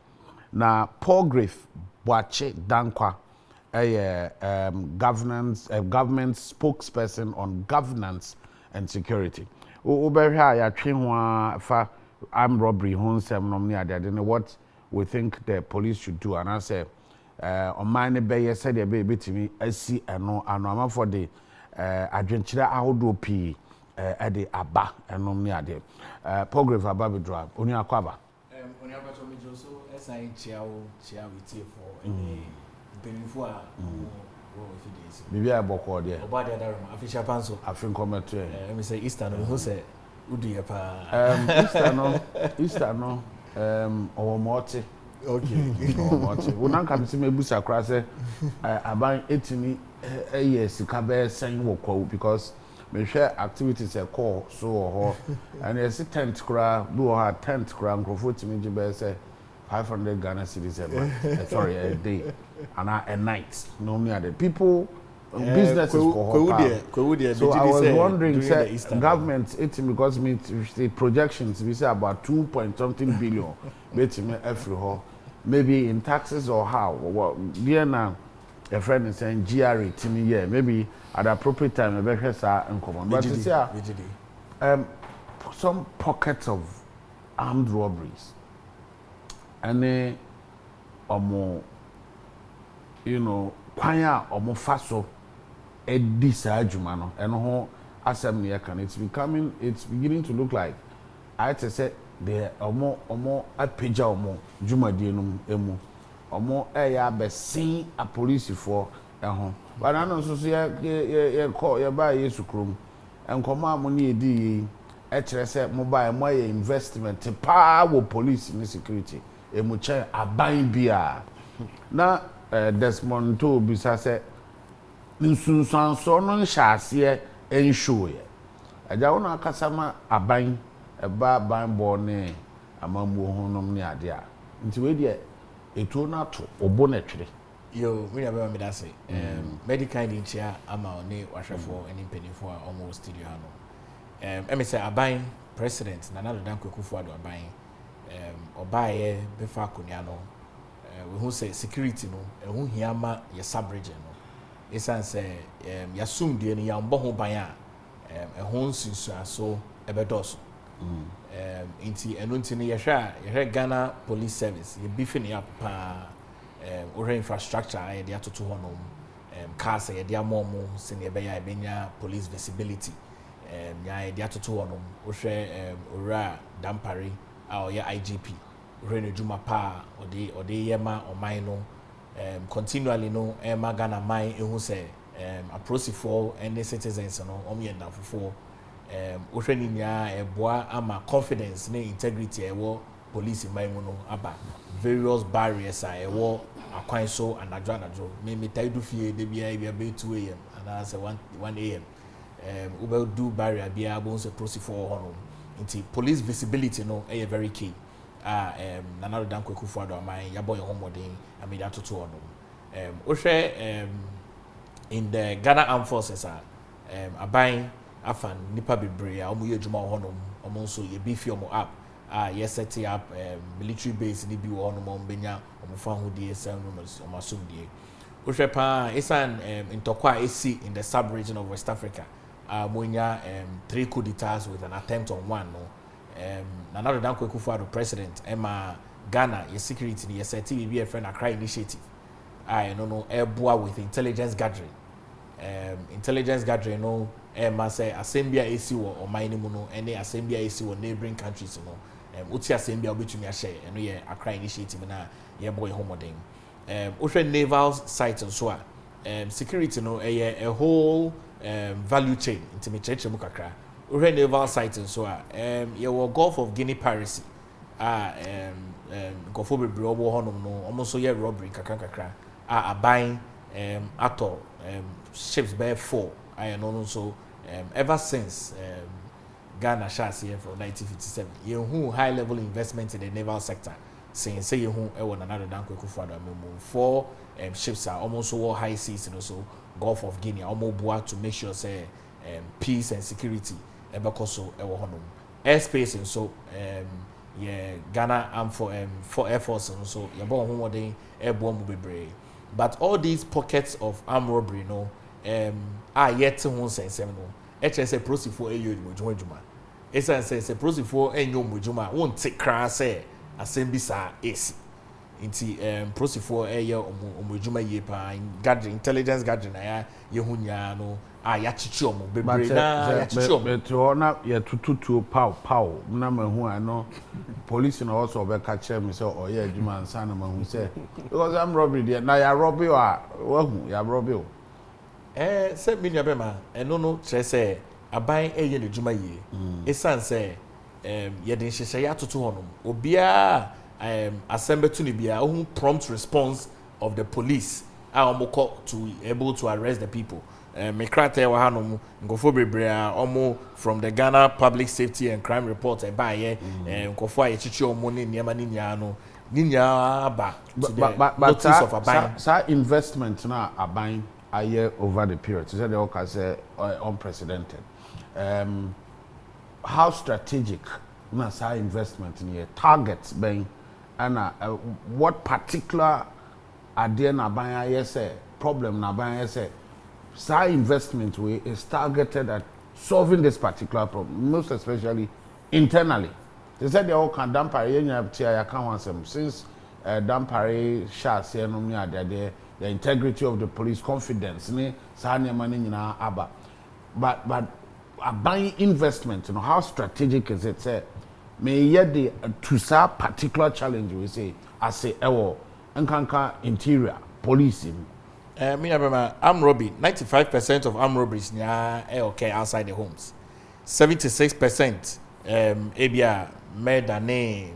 Speaker 1: na Paul Griff Boache Dankwa government spokesperson on governance and security. Uberha ya twi fa armed robbery honsem nom ni ade what we think the police should do and I say on mine be said e be betimi asi eno anoma for the adwenkyere ahodo pi e de aba enom ni ade program aba bedra oni akwaba
Speaker 4: oni abato mi jo so SI chiawo for any benefo a
Speaker 1: bibia boko de
Speaker 4: oba de darum official panso
Speaker 1: afin comment
Speaker 4: me say Easter no who say udu pa
Speaker 1: Easter no owo moti
Speaker 4: okay
Speaker 1: owo moti wona kan se mebusa kra se aban etimi eye sika be sen wo kwa because me share activities e call so ho and yes tent kra do ha tent kra nkrofo timi je be se 500 Ghana cedis a month sorry a day and a night normally are the people businesses so I was wondering say government because me the projections we say about 2 point something billion betime every ho maybe in taxes or how there now a friend is saying GRE timi yeah maybe at the appropriate time be hwesa encommon but you see some pockets of armed robberies and omo you know kwanya omo faso edi sa adwuma no eno ho asem ne kan it's beginning to look like I say the omo apeja omo dwumadie no emu omo eya besin a police for ho but I know so ye call ye buy yesu krom enkomo amoni edi yi e kire say mobile mo ye investment pa wo police ni security emuche aban bia na Desmond to bisa se nsunsanso no nhyaase enshow ye aja wona akasama aban eba ban bo ne amamuo honom ne ade a nti we de etuo na to obo na twere
Speaker 4: yo we never me that say medical in chair ama oni wahwefo eni mpenifo a almost studio ano me say aban president Nana Danko Akufo-Addo aban obaye befa akonia no we who say security no who hiama ye sub-region no esan say yasum de ni yambo ho ban a ho nsusu so ebedoso inti eno nti ne yehwe Ghana Police Service ye beef ne up pa infrastructure ye de atoto ho no cars ye de amomo se ne be ya benya police visibility ya ye de atoto ho no wo hwe ora dampare a oye IGP rene juma pa ode yema oman no continually no Ghana mine ehu say approachful any citizens no omyenda fofo ohwani nya eboa ama confidence ne integrity ewo police mine no aba various barriers a ewo akwan so anadwo me taidu fie de bia be 2 am and say 1 am ube do barrier bia bo say approachful ho no nti police visibility no very key Nana Danko Akufo-Addo aman yabo ye homodin amida toto ono ohwe in the Ghana Armed Forces aban afan nipa bebre a omo ye djuma ho no omo nso ye beef omo up ye set up military base ni bi wo no mo benya omo fa ho die sem no omo asumdie ohwe pa isan intokwa esi in the sub-region of West Africa monya 3 coup d'etats with an attempt on one no Nana Danko Akufo-Addo president Emma Ghana your security ni set be a friend Accra initiative no airboa with intelligence gathering no Emma say assembly AC or mining no any assembly AC or neighboring countries no uti assembly obetumi share no ye Accra initiative na ye boy homoding ocean naval site so security no a whole value chain intimidated mu kakra ocean naval site so ye wo Gulf of Guinea piracy gofo bebre obo honom no almost ye robbery kakra aban ato ships by 4 I know so ever since Ghana shares here from 1957. You high level investment in the naval sector. Saying say you won another down quick for the 4 ships are almost all high seas and also Gulf of Guinea, almost boa to make sure say peace and security ebekoso ewo honum. Airspace and so yeah Ghana for Air Force and so your born home day airborne will be brave. But all these pockets of armed robbery, are yet to one sense. HSA proceed for a year with Juma. It's a proceed for a year with Juma. Won't take crass assembly is. Inti proceed for a year with Juma yepa gathering intelligence gathering. Yehunya no yachichomo be brave na yachichomo.
Speaker 1: But ona ye tutu pow. Number who I know. Police and also be catch me so oh yeah Juma and Sana who say because I'm robbery there. Now ya rob you are ya rob you.
Speaker 4: Say me nyabema no say aban eye ne dwuma yie esan say ye den hyehyɛ ya toto honom obia assemble to ne bia ohun prompt response of the police omoko to able to arrest the people me krata wa hanom ngofo bebre from the Ghana Public Safety and Crime Report ba ye ngofo a yechichi omo ne niam ne nya no ninya ba to the notice of aban
Speaker 1: sa investment na aban a year over the period. So they all can say unprecedented. How strategic is our investment in here? Targets being and what particular idea na buying yes problem na buying yes our investment way is targeted at solving this particular problem, most especially internally. They said they all can dampare ya can want them since dampare shots here no me there. The integrity of the police confidence ni sanya money nyina aba but a buying investment how strategic is it say may yet the to sa particular challenge we say as say ewo nkanka interior policing
Speaker 4: me abema armed robbery 95% of armed robberies nya okay outside the homes 76% ebia murder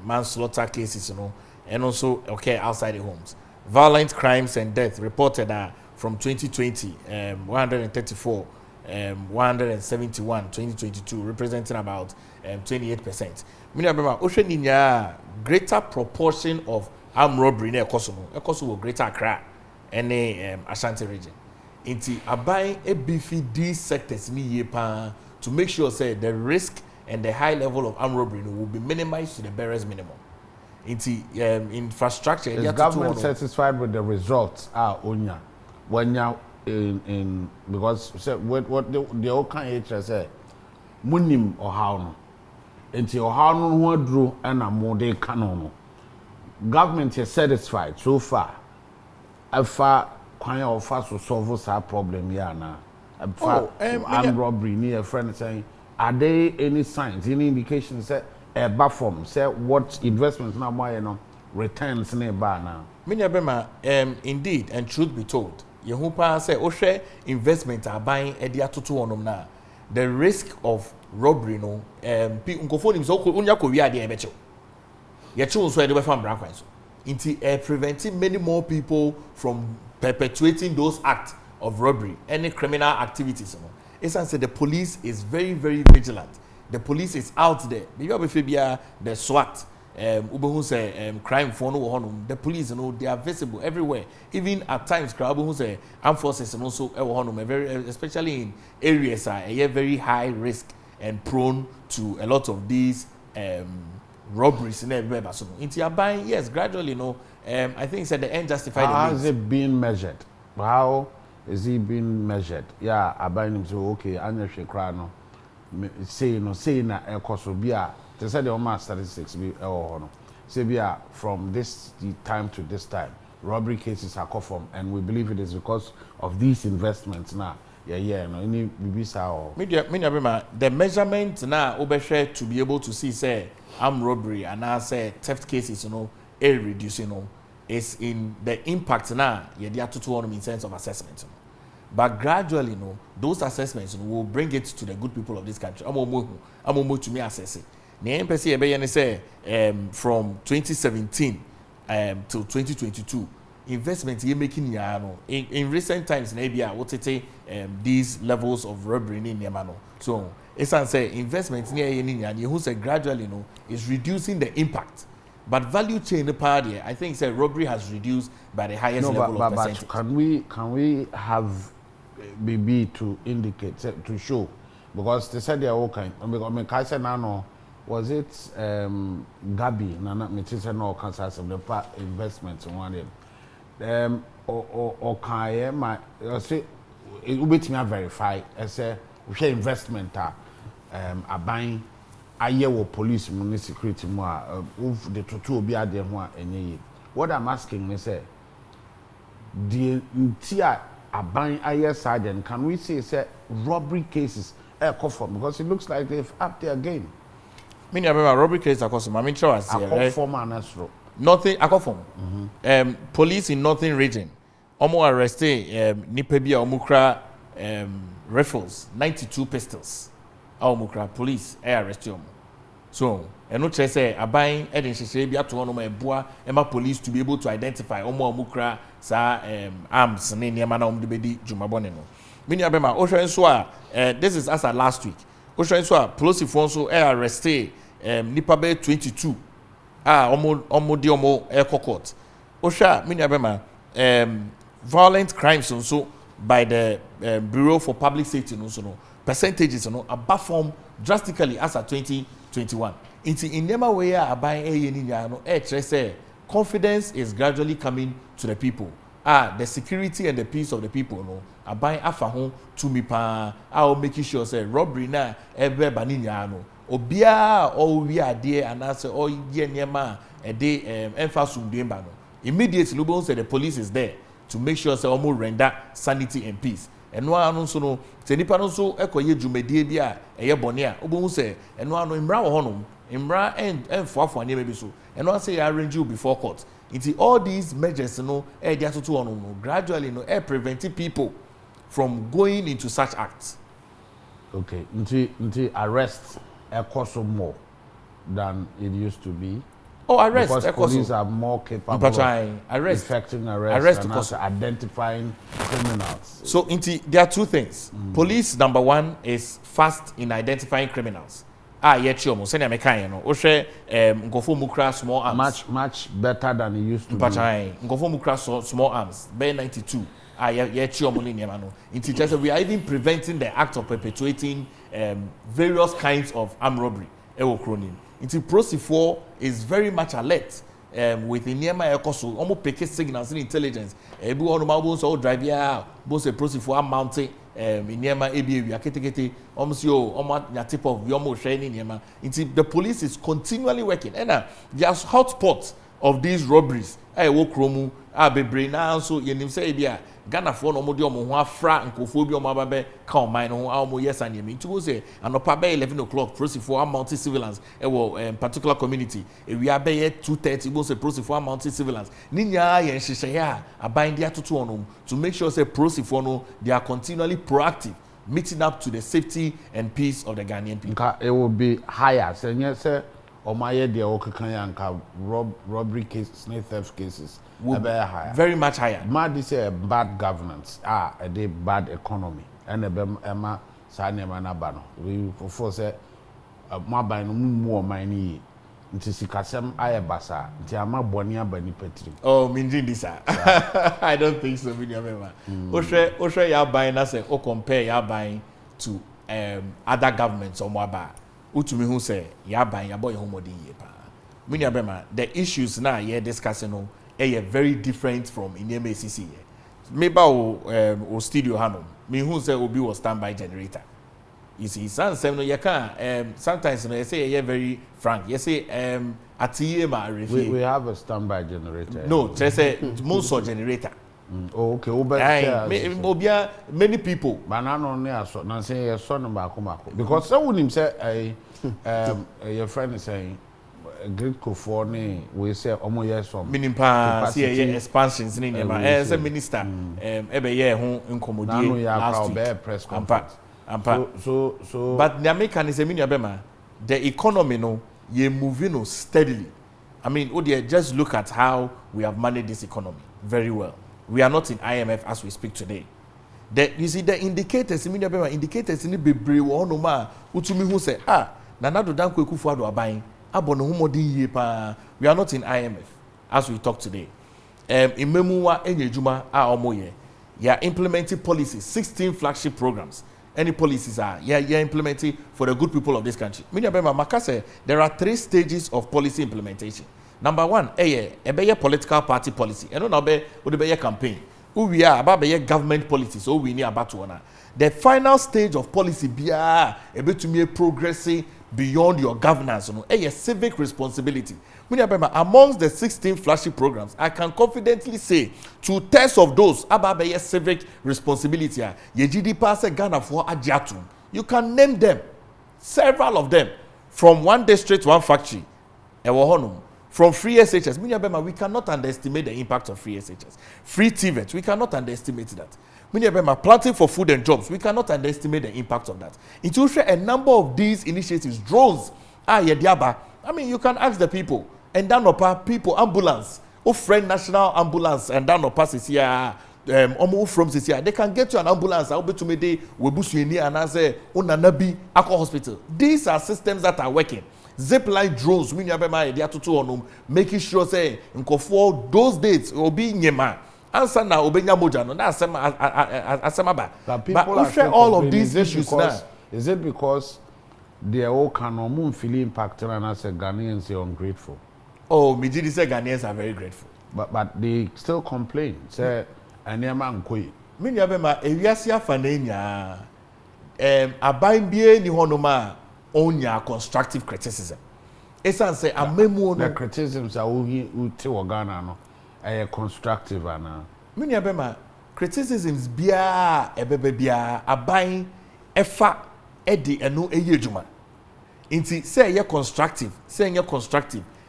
Speaker 4: manslaughter cases and also okay outside the homes. Violent crimes and death reported from 2020, 134, 171, 2022, representing about 28%. Meaning, remember, greater proportion of armed robbery in Ekosomo, greater Accra, and Ashanti region. Inti abai a beefy these sectors to make sure say the risk and the high level of armed robbery will be minimized to the barest minimum. Infrastructure.
Speaker 1: Is government satisfied with the results? Onya, when you in because what the old kind of say, munim or how no, until how no one drew and a more day canon. Government is satisfied so far. As far quite of fast to solve our problem here now. Armed robbery near a friend saying, are there any signs, any indications that? Bafom say what investments now more returns nearby now.
Speaker 4: Many abema indeed and truth be told, Yehupa say Oshe investment are buying edia tutu onum na. The risk of robbery no unkofo nim so unya ko wi ade ebecho. Ye chu so e de be fam bra kwan so. Inti preventing many more people from perpetuating those acts of robbery, any criminal activities. It's say the police is very, very vigilant. The police is out there. The SWAT, crime for no the police, they are visible everywhere. Even at times, armed forces and also especially in areas are very high risk and prone to a lot of these robberies in everywhere. So, into your buying, yes, gradually, I think it's at the end justified.
Speaker 1: How is it being measured? How is it being measured? Yeah, I buy him so okay, I'm not sure. Say na ekosobia they said the OMS statistics be say from this time to this time robbery cases are confirmed and we believe it is because of these investments now any bibisa or
Speaker 4: the measurement now obeshare to be able to see say armed robbery and now say theft cases reducing is in the impact now in sense of assessment. But gradually, those assessments will bring it to the good people of this country. I'm to me assess it. The MPC say from 2017 till 2022, investment you're making in recent times, maybe these levels of robbery in Yamano. So it's an say investment near and who say gradually is reducing the impact. But value chain the party, I think say robbery has reduced by the highest level of percentage.
Speaker 1: But can we have maybe to indicate to show, because they said they are all kind. I mean, Kaisa Nano, was it Gabi Nana Metisa no Kansas the investments in one or can my say it will be to me verify as a investment a buying a year with police money security more the two be at them one any. What I'm asking is the tia a buying a year sergeant, can we say robbery cases because it looks like they've upped their game.
Speaker 4: Meaning about robbery cases across my sure I
Speaker 1: see
Speaker 4: nothing akofom. Police in northern region omo arrested nipa bia omukra rifles 92 pistols. Omukra police arrest omo. So eno che say aban edin hyehyɛ bia to no ma eboa ema police to be able to identify omo omukra sa arms ne niema na omo de bedi dwumabɔ ne no. Meaning abema ohwe nso a this is as at last week. Ohwe nso a police nso arrested nipa be 22 omo di omo court. Osha mini abema violent crimes also by the Bureau for Public Safety no percentages above form drastically as at 2021. In never way abai say confidence is gradually coming to the people. The security and the peace of the people abai afa ho to me pa making sure say robbery na ebe baninya no obia o wi ade anase o ye niema e de emphasum de mba no immediately Lubon said the police is there to make sure say omo render sanity and peace eno anu so no se nipa no so ekoye dwumadie bi a eye bone a obon say eno anu imra wo honom imra enfoafo ane bi so eno say ya arrange you before court into all these measures no e dia to ono no gradually no preventing people from going into such acts.
Speaker 1: Okay, into arrest cost more than it used to be.
Speaker 4: Oh, arrest.
Speaker 1: Because police are more capable of effecting arrest and also identifying criminals.
Speaker 4: So, there are two things. Police, number one, is fast in identifying criminals. Yet you almost send no. Oshe ngofo mukra small arms.
Speaker 1: Much better than it used to be.
Speaker 4: Ngofo mukra small arms. Bay 92. Yet you almost we are even preventing the act of perpetuating various kinds of armed robbery. Pro-C4 is very much alert with the Niema Ecoso, almost pick signals in intelligence. Ebu on so drive ya, both a Pro-C4 mountain in Niema ABA, we are ketekete, almost your tip of Yomo Shani Niema. The police is continually working. And there's hotspots of these robberies. I walk Romu, Abebre now, so you say, yeah. Ghana for no modi omo ho afra nkofo bi omo ababe ka oman no omo yes and yemi nti wo say anopa be 11 o'clock Pro-C4 multi civilians e wo particular community e wi abe 2:30 wo say Pro-C4 multi civilians ni nya ye nhyehyɛ ya aban dia toto onom to make sure say Pro-C4 no they are continually proactive meeting up to the safety and peace of the Ghanaian people.
Speaker 1: It will be higher say omaye de okakan yanka robbery cases, theft cases will be higher.
Speaker 4: Very much higher.
Speaker 1: Mad is a bad governance, a bad economy, and a bema sanema na bano. We for say my by no more money. Nti sikasem ayebasa nti ama boni abani petri.
Speaker 4: Oh, minjin this I don't think so, Minyamema. Oshe ya buying na say o compare ya buying to other governments or more ba. Utumi who say ya buying ya boy homodi ye pa. Minyamema, the issues na ye discussing no very different from in MACC. Maybe o studio hanom. Me who say obi was standby generator. You see, sometimes you say you're very frank. You say
Speaker 1: we have a standby generator.
Speaker 4: No, just say most generator.
Speaker 1: Oh, okay.
Speaker 4: Many people.
Speaker 1: But I don't know. Now say your son because someone him say your friend is saying. Great Kofone, we say almost yes from
Speaker 4: meaning pa see expansions in Nema as a minister ebe ye ho incommodate last week
Speaker 1: press conference
Speaker 4: so but the American is a mini abema the economy no ye moving no steadily. I mean just look at how we have managed this economy very well. We are not in IMF as we speak today. you see the indicators indicators ni bebree wo no ma utumi hu say Nana do Dan Kweku Fuadu aban abono humodi yie pa. We are not in IMF as we talk today. In memuwa enye juma omoye. You are implementing policies, 16 flagship programs. Any policies are you're implementing for the good people of this country. Makase, there are 3 stages of policy implementation. Number 1, a political party policy. And no be campaign. Who we are about be government policies. So we need about to. The final stage of policy be a bit to me progressing beyond your governance. A civic responsibility. Amongst the 16 flagship programs, I can confidently say 2/3 of those about a civic responsibility. Ghana for Ajatum. You can name them, several of them, from one district, one factory. From free SHS, we cannot underestimate the impact of free SHS. Free TVET, we cannot underestimate that. Planting for food and jobs, we cannot underestimate the impact of that. It will share a number of these initiatives. Drones, you can ask the people. And down people, ambulance, friend national ambulance, and down is here. From here, they can get you an ambulance. I'll be to me day. We boost you and I say, Unanabi, Aqua Hospital. These are systems that are working. Zipline drones, making sure say for those dates will be nyema. Answer now, obenya moja no. That's asemaba. But we share all of these issues now.
Speaker 1: Is it because they all can feel impacted and as a Ghanaians are ungrateful?
Speaker 4: Oh, Mijidi say Ghanaians are very grateful.
Speaker 1: But they still complain. Say, Anyama Nkoi.
Speaker 4: Minyabema, Ewiasia Fanenya, Abaimbe ni honoma. Onya constructive criticism. Esan say amemu
Speaker 1: the criticisms are uti Ghana no constructive ana.
Speaker 4: Mini abema criticisms bia ebebe bia aban efa edi eno eyejuma. Inti say ye constructive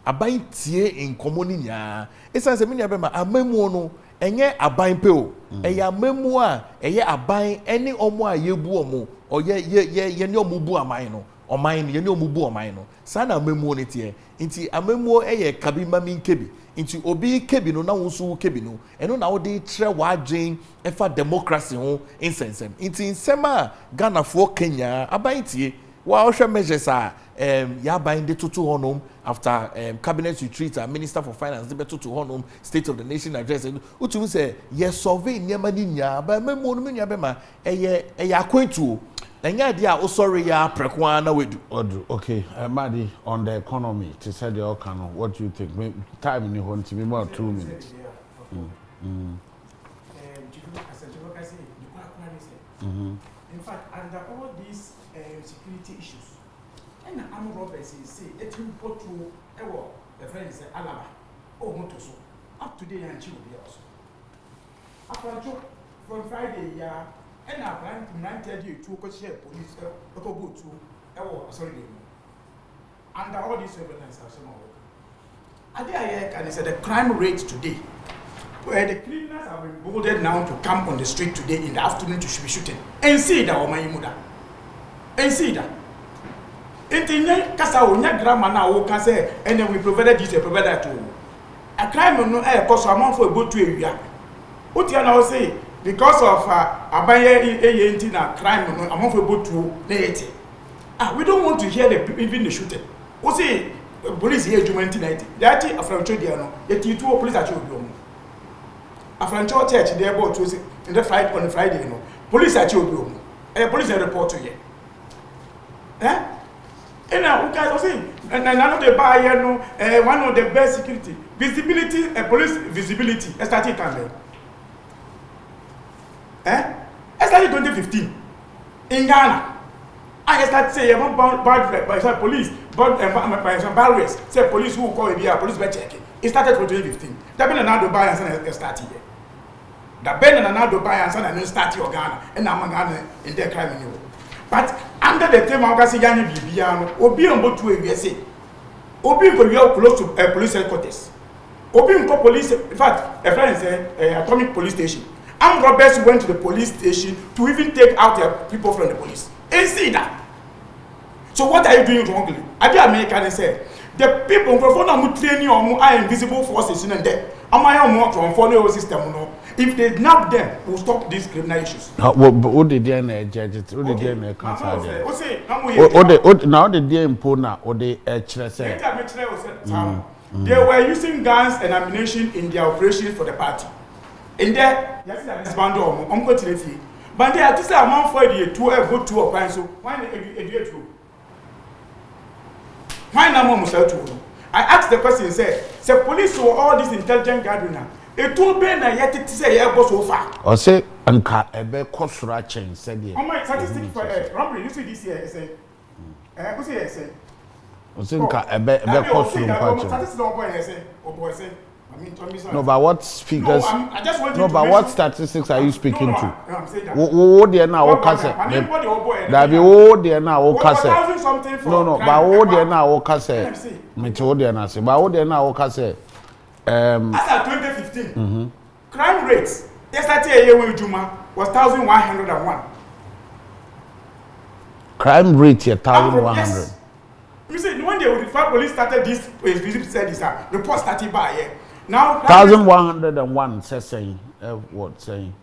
Speaker 4: aban tie in common nya. Esan say mini abema amemu no enye aban pe o. Eye amemu a eye aban eni omo a yebu omo o ye ni omo bu aman no. Omain ye ni omubu omain no sana amemu ne tie nti amemu kabi mami kebi nti obi kebi no na wonso kebi no eno na wo de tre wadwen efa democracy ho insensem nti nsema Ghana for Kenya aban tie wa ohwe measures ya aban de tutu honom after cabinet retreat minister for finance de tutu honom state of the nation address utu say ye survey nyama ni nya ba amemu no nya be ma akwantu. Enya dia osori ya prekwa na wedu.
Speaker 1: Okay, Madi, on the economy, to say the Okano, what do you think? Time in the to be about 2 minutes.
Speaker 3: In fact, under all these security issues, and armed robbers say it will go to the friend say Alaba, Motoso, up to date and Chile also. After from Friday, and I plan to 9:30 to go share police go to sorry under all these evidence are some of can say the crime rate today where the criminals have been bolded now to come on the street today in the afternoon to be shooting and see that Omayimuda and see that Intinya kasa onya grammar na wo can say and then we provided this provided that to a crime no cause amount for go to area what you now say because of abaye na crime no among people to late. We don't want to hear even the shooting. We say police here judgment night. That afrancho dia no. Yet you two police at you. Afrancho church there about to say in the Friday on the Friday no. Police at you. Police report to you. And now we guys say and none of the buy no one of the best security visibility police visibility started campaign. I started 2015 in Ghana. I started saying by some police, by some barriers, say police who call it police by checking. It started from 2015. That been another buy and start here. That been another buy and start your Ghana and I'm Ghana in their crime. But under the term of Gassiani Bibiano, Obi on both to USA, Obi go close to police headquarters. Obi police, in fact, a friend said atomic police station. Armed robbers went to the police station to even take out their people from the police. And see that. So what are you doing wrongly? I the American said the people who are training or are invisible forces in there. Am I on more from follow system no? If they nab them, we'll stop these criminal issues.
Speaker 1: What did they judge it? What did they cancel it? Now the day impona or the say.
Speaker 3: They were using guns and ammunition in their operations for the party. In there, yes, but they are to say amount for the two go to a pine. So why two? Why not more two? I asked the question, say police or all this intelligent gathering now. It will be yet to say go so far.
Speaker 1: Or say Anka Ebe Kosura chain said here.
Speaker 3: On my statistic for robbery, you see this year, say, who say,
Speaker 1: Osinka Ebe Kosura
Speaker 3: say,
Speaker 1: no, but what figures?
Speaker 3: I just want
Speaker 1: no, but what statistics are you speaking to? What they now? What cassette? That be what they now? What cassette? No, but what they now? What cassette? Me too. What they now say? But what they now? What cassette?
Speaker 3: As at 2015, crime rates yesterday a year with Juma was 1,101.
Speaker 1: Crime rate here 1,100.
Speaker 3: You see, when the police started this, report started by here. Now
Speaker 1: 1,101 saying what saying?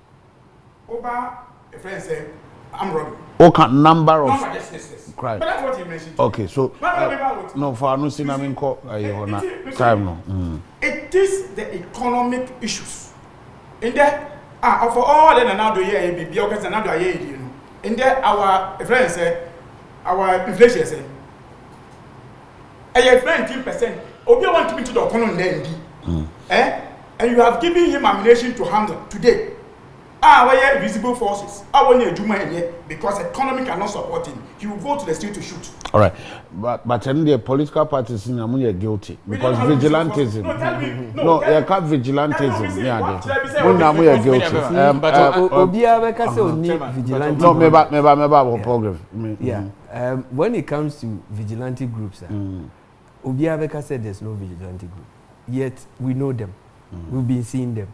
Speaker 3: Over a friend said, I'm robbing.
Speaker 1: Okay, number of
Speaker 3: yes.
Speaker 1: crime.
Speaker 3: But that's what you mentioned.
Speaker 1: Okay, so no, for no sin, I mean, time no.
Speaker 3: It is the economic issues. In there, for all the now do year be because another year, you know. In there, our friend said, our inflation said, a friend 10%. Obi want to be to the economy then. And you have given him ammunition to handle today. Where visible forces, because economy cannot support him. He will go to the street to shoot.
Speaker 1: All right, but in the political parties in Amuya guilty because vigilantism. No, you can't vigilantism. Yeah, Amuya guilty.
Speaker 2: But Obia say only vigilante.
Speaker 1: No, me program.
Speaker 2: Yeah. When it comes to vigilante groups, Obia said there's no vigilante group. Yet we know them. We've been seeing them.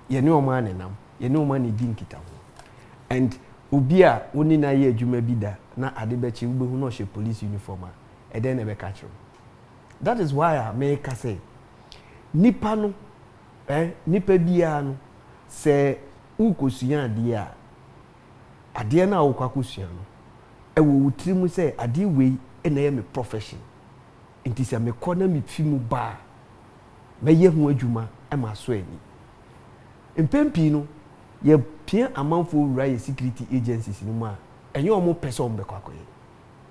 Speaker 2: You know man and them. You know man din kita ho. And Obia woni na ye adwuma bi da na adebechi ugbe hu no she police uniform a then e be catch. That is why I make say nipa no nipa bia no se ukosua ade a ade na ukakosua no e wo wutirimu say ade wei e na ye me profession. Nti se me kona me fimu ba me ye hu adwuma e ma so ani. Mpempi no ye pia amanfo right security agencies ni mu a enye omo person be kwakoye.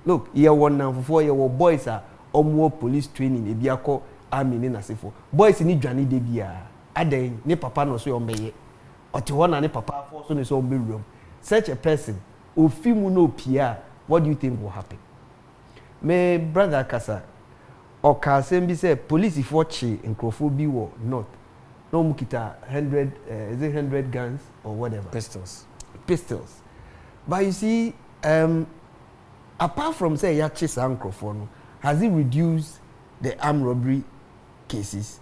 Speaker 2: Look, ye won nanfofo ye wo boys a omo police training e bia ko army ni nasefo. Boys ni dwane de bia aden ni papa no so yo mbeye. Ote ho na ni papa fo so ni so be room. Such a person ofimu no pia, what do you think will happen? Me brother Kasa o ka sembi say police for chi nkrofo bi wo north. No mukita 100 is it 100 guns or whatever
Speaker 4: pistols.
Speaker 2: But you see apart from say yachi sankrofo, has it reduced the armed robbery cases?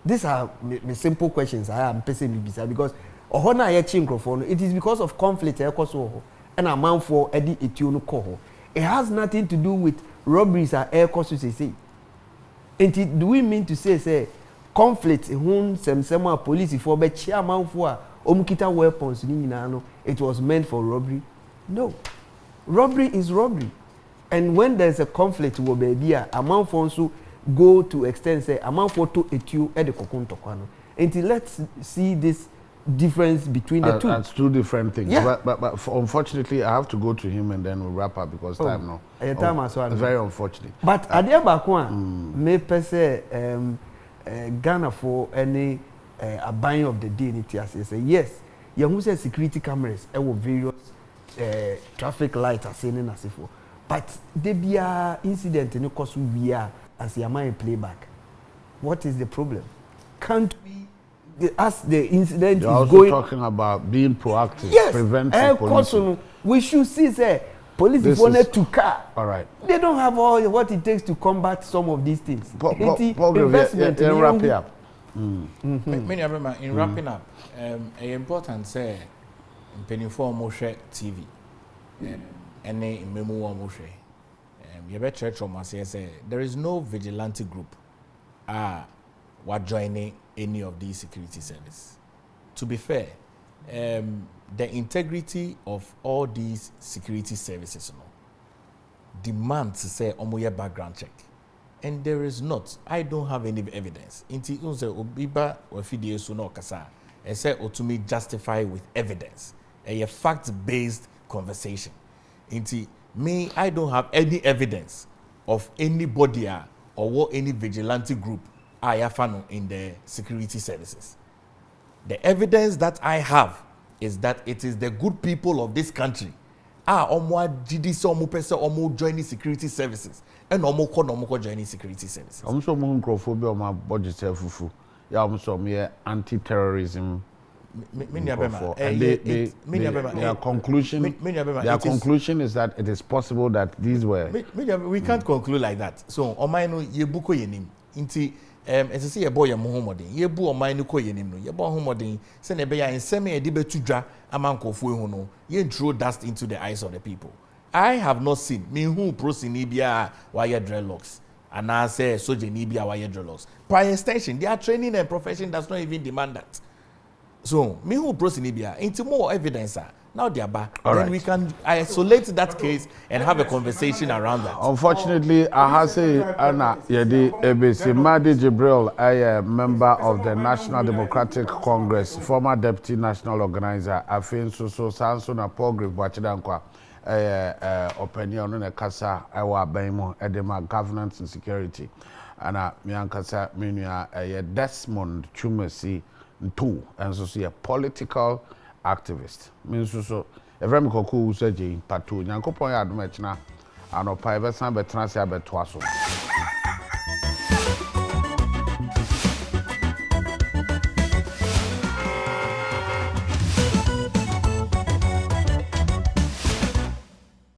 Speaker 2: These are the simple questions I am Mpensenmpensenmu because ohona yachi sankrofo, it is because of conflict ekoso and amount for edi etuno ko. It has nothing to do with robberies at ekoso say. And do we mean to say conflict hun semsema police for be chairman for omukita weapons ni nyina no, it was meant for robbery? No. Robbery is robbery. And when there's a conflict wo baby a man for so go to extend say a man for to etu e de kokontokwa no. Until let's see this difference between the two.
Speaker 1: That's two different things.
Speaker 2: Yeah.
Speaker 1: But unfortunately I have to go to him and then we'll wrap up because time now. Very unfortunate.
Speaker 2: But adia bakwa me pese Ghana for any a buying of the day in it say yes, you who say security cameras and various traffic lights are saying as if but there be a incident in the course we are as your mind playback. What is the problem? Can't we as the incident
Speaker 1: You're
Speaker 2: is
Speaker 1: also
Speaker 2: going
Speaker 1: talking about being proactive,
Speaker 2: yes,
Speaker 1: preventing policing.
Speaker 2: We should see say police
Speaker 1: This
Speaker 2: wanted to car.
Speaker 1: All right.
Speaker 2: They don't have all what it takes to combat some of these things.
Speaker 1: Investment in wrapping up.
Speaker 4: In wrapping up, important say Mpensenmpensenmu mo hwe TV. Ene memo wo mo hwe. You better trauma say there is no vigilante group what joining any of these security services. To be fair, the integrity of all these security services demands to say omoye background check, and there is not. I don't have any evidence. Inti unse obiba wafidie so no kasa. I say otumi justify with evidence. A fact-based conversation. Inti me, I don't have any evidence of anybody or any vigilante group I have in the security services. The evidence that I have is that it is the good people of this country joining security services and joining security services.
Speaker 1: Also, microphobia my budget fufu. Yeah, also me anti-terrorism. Their conclusion is that it is possible that these were.
Speaker 4: We can't conclude like that. So, omaino yebuko yenim. Inti as I say a boy Muhammad, yebu omaino ko yenim no. Yebo Muhammad say ne be ya nseme e de betudwa amankofu ehu no. Ye throw dust into the eyes of the people. I have not seen me who prosini bia wire dreadlocks. And I say soje ni bia wire dreadlocks. By extension, their training and profession does not even demand that. So, me who prosinibia into more evidence. Now they are back.
Speaker 1: All
Speaker 4: then
Speaker 1: right.
Speaker 4: we can isolate that case and have a conversation around that.
Speaker 1: Unfortunately, I have say Anna Yedi Ebesi Madi Jibril, a member of the National Democratic Congress, former deputy national organizer, Afin Suso Sansona Paul Grip Wachidankwa, opinion on a casa, our Baimo, Edema governance and security. Anna Miankasa Minia, a Desmond Chumesi. Two, and so see a political activist. Means so a very cool surgery, part two. Yankopon Admechna, and a private San Betransia Betwaso.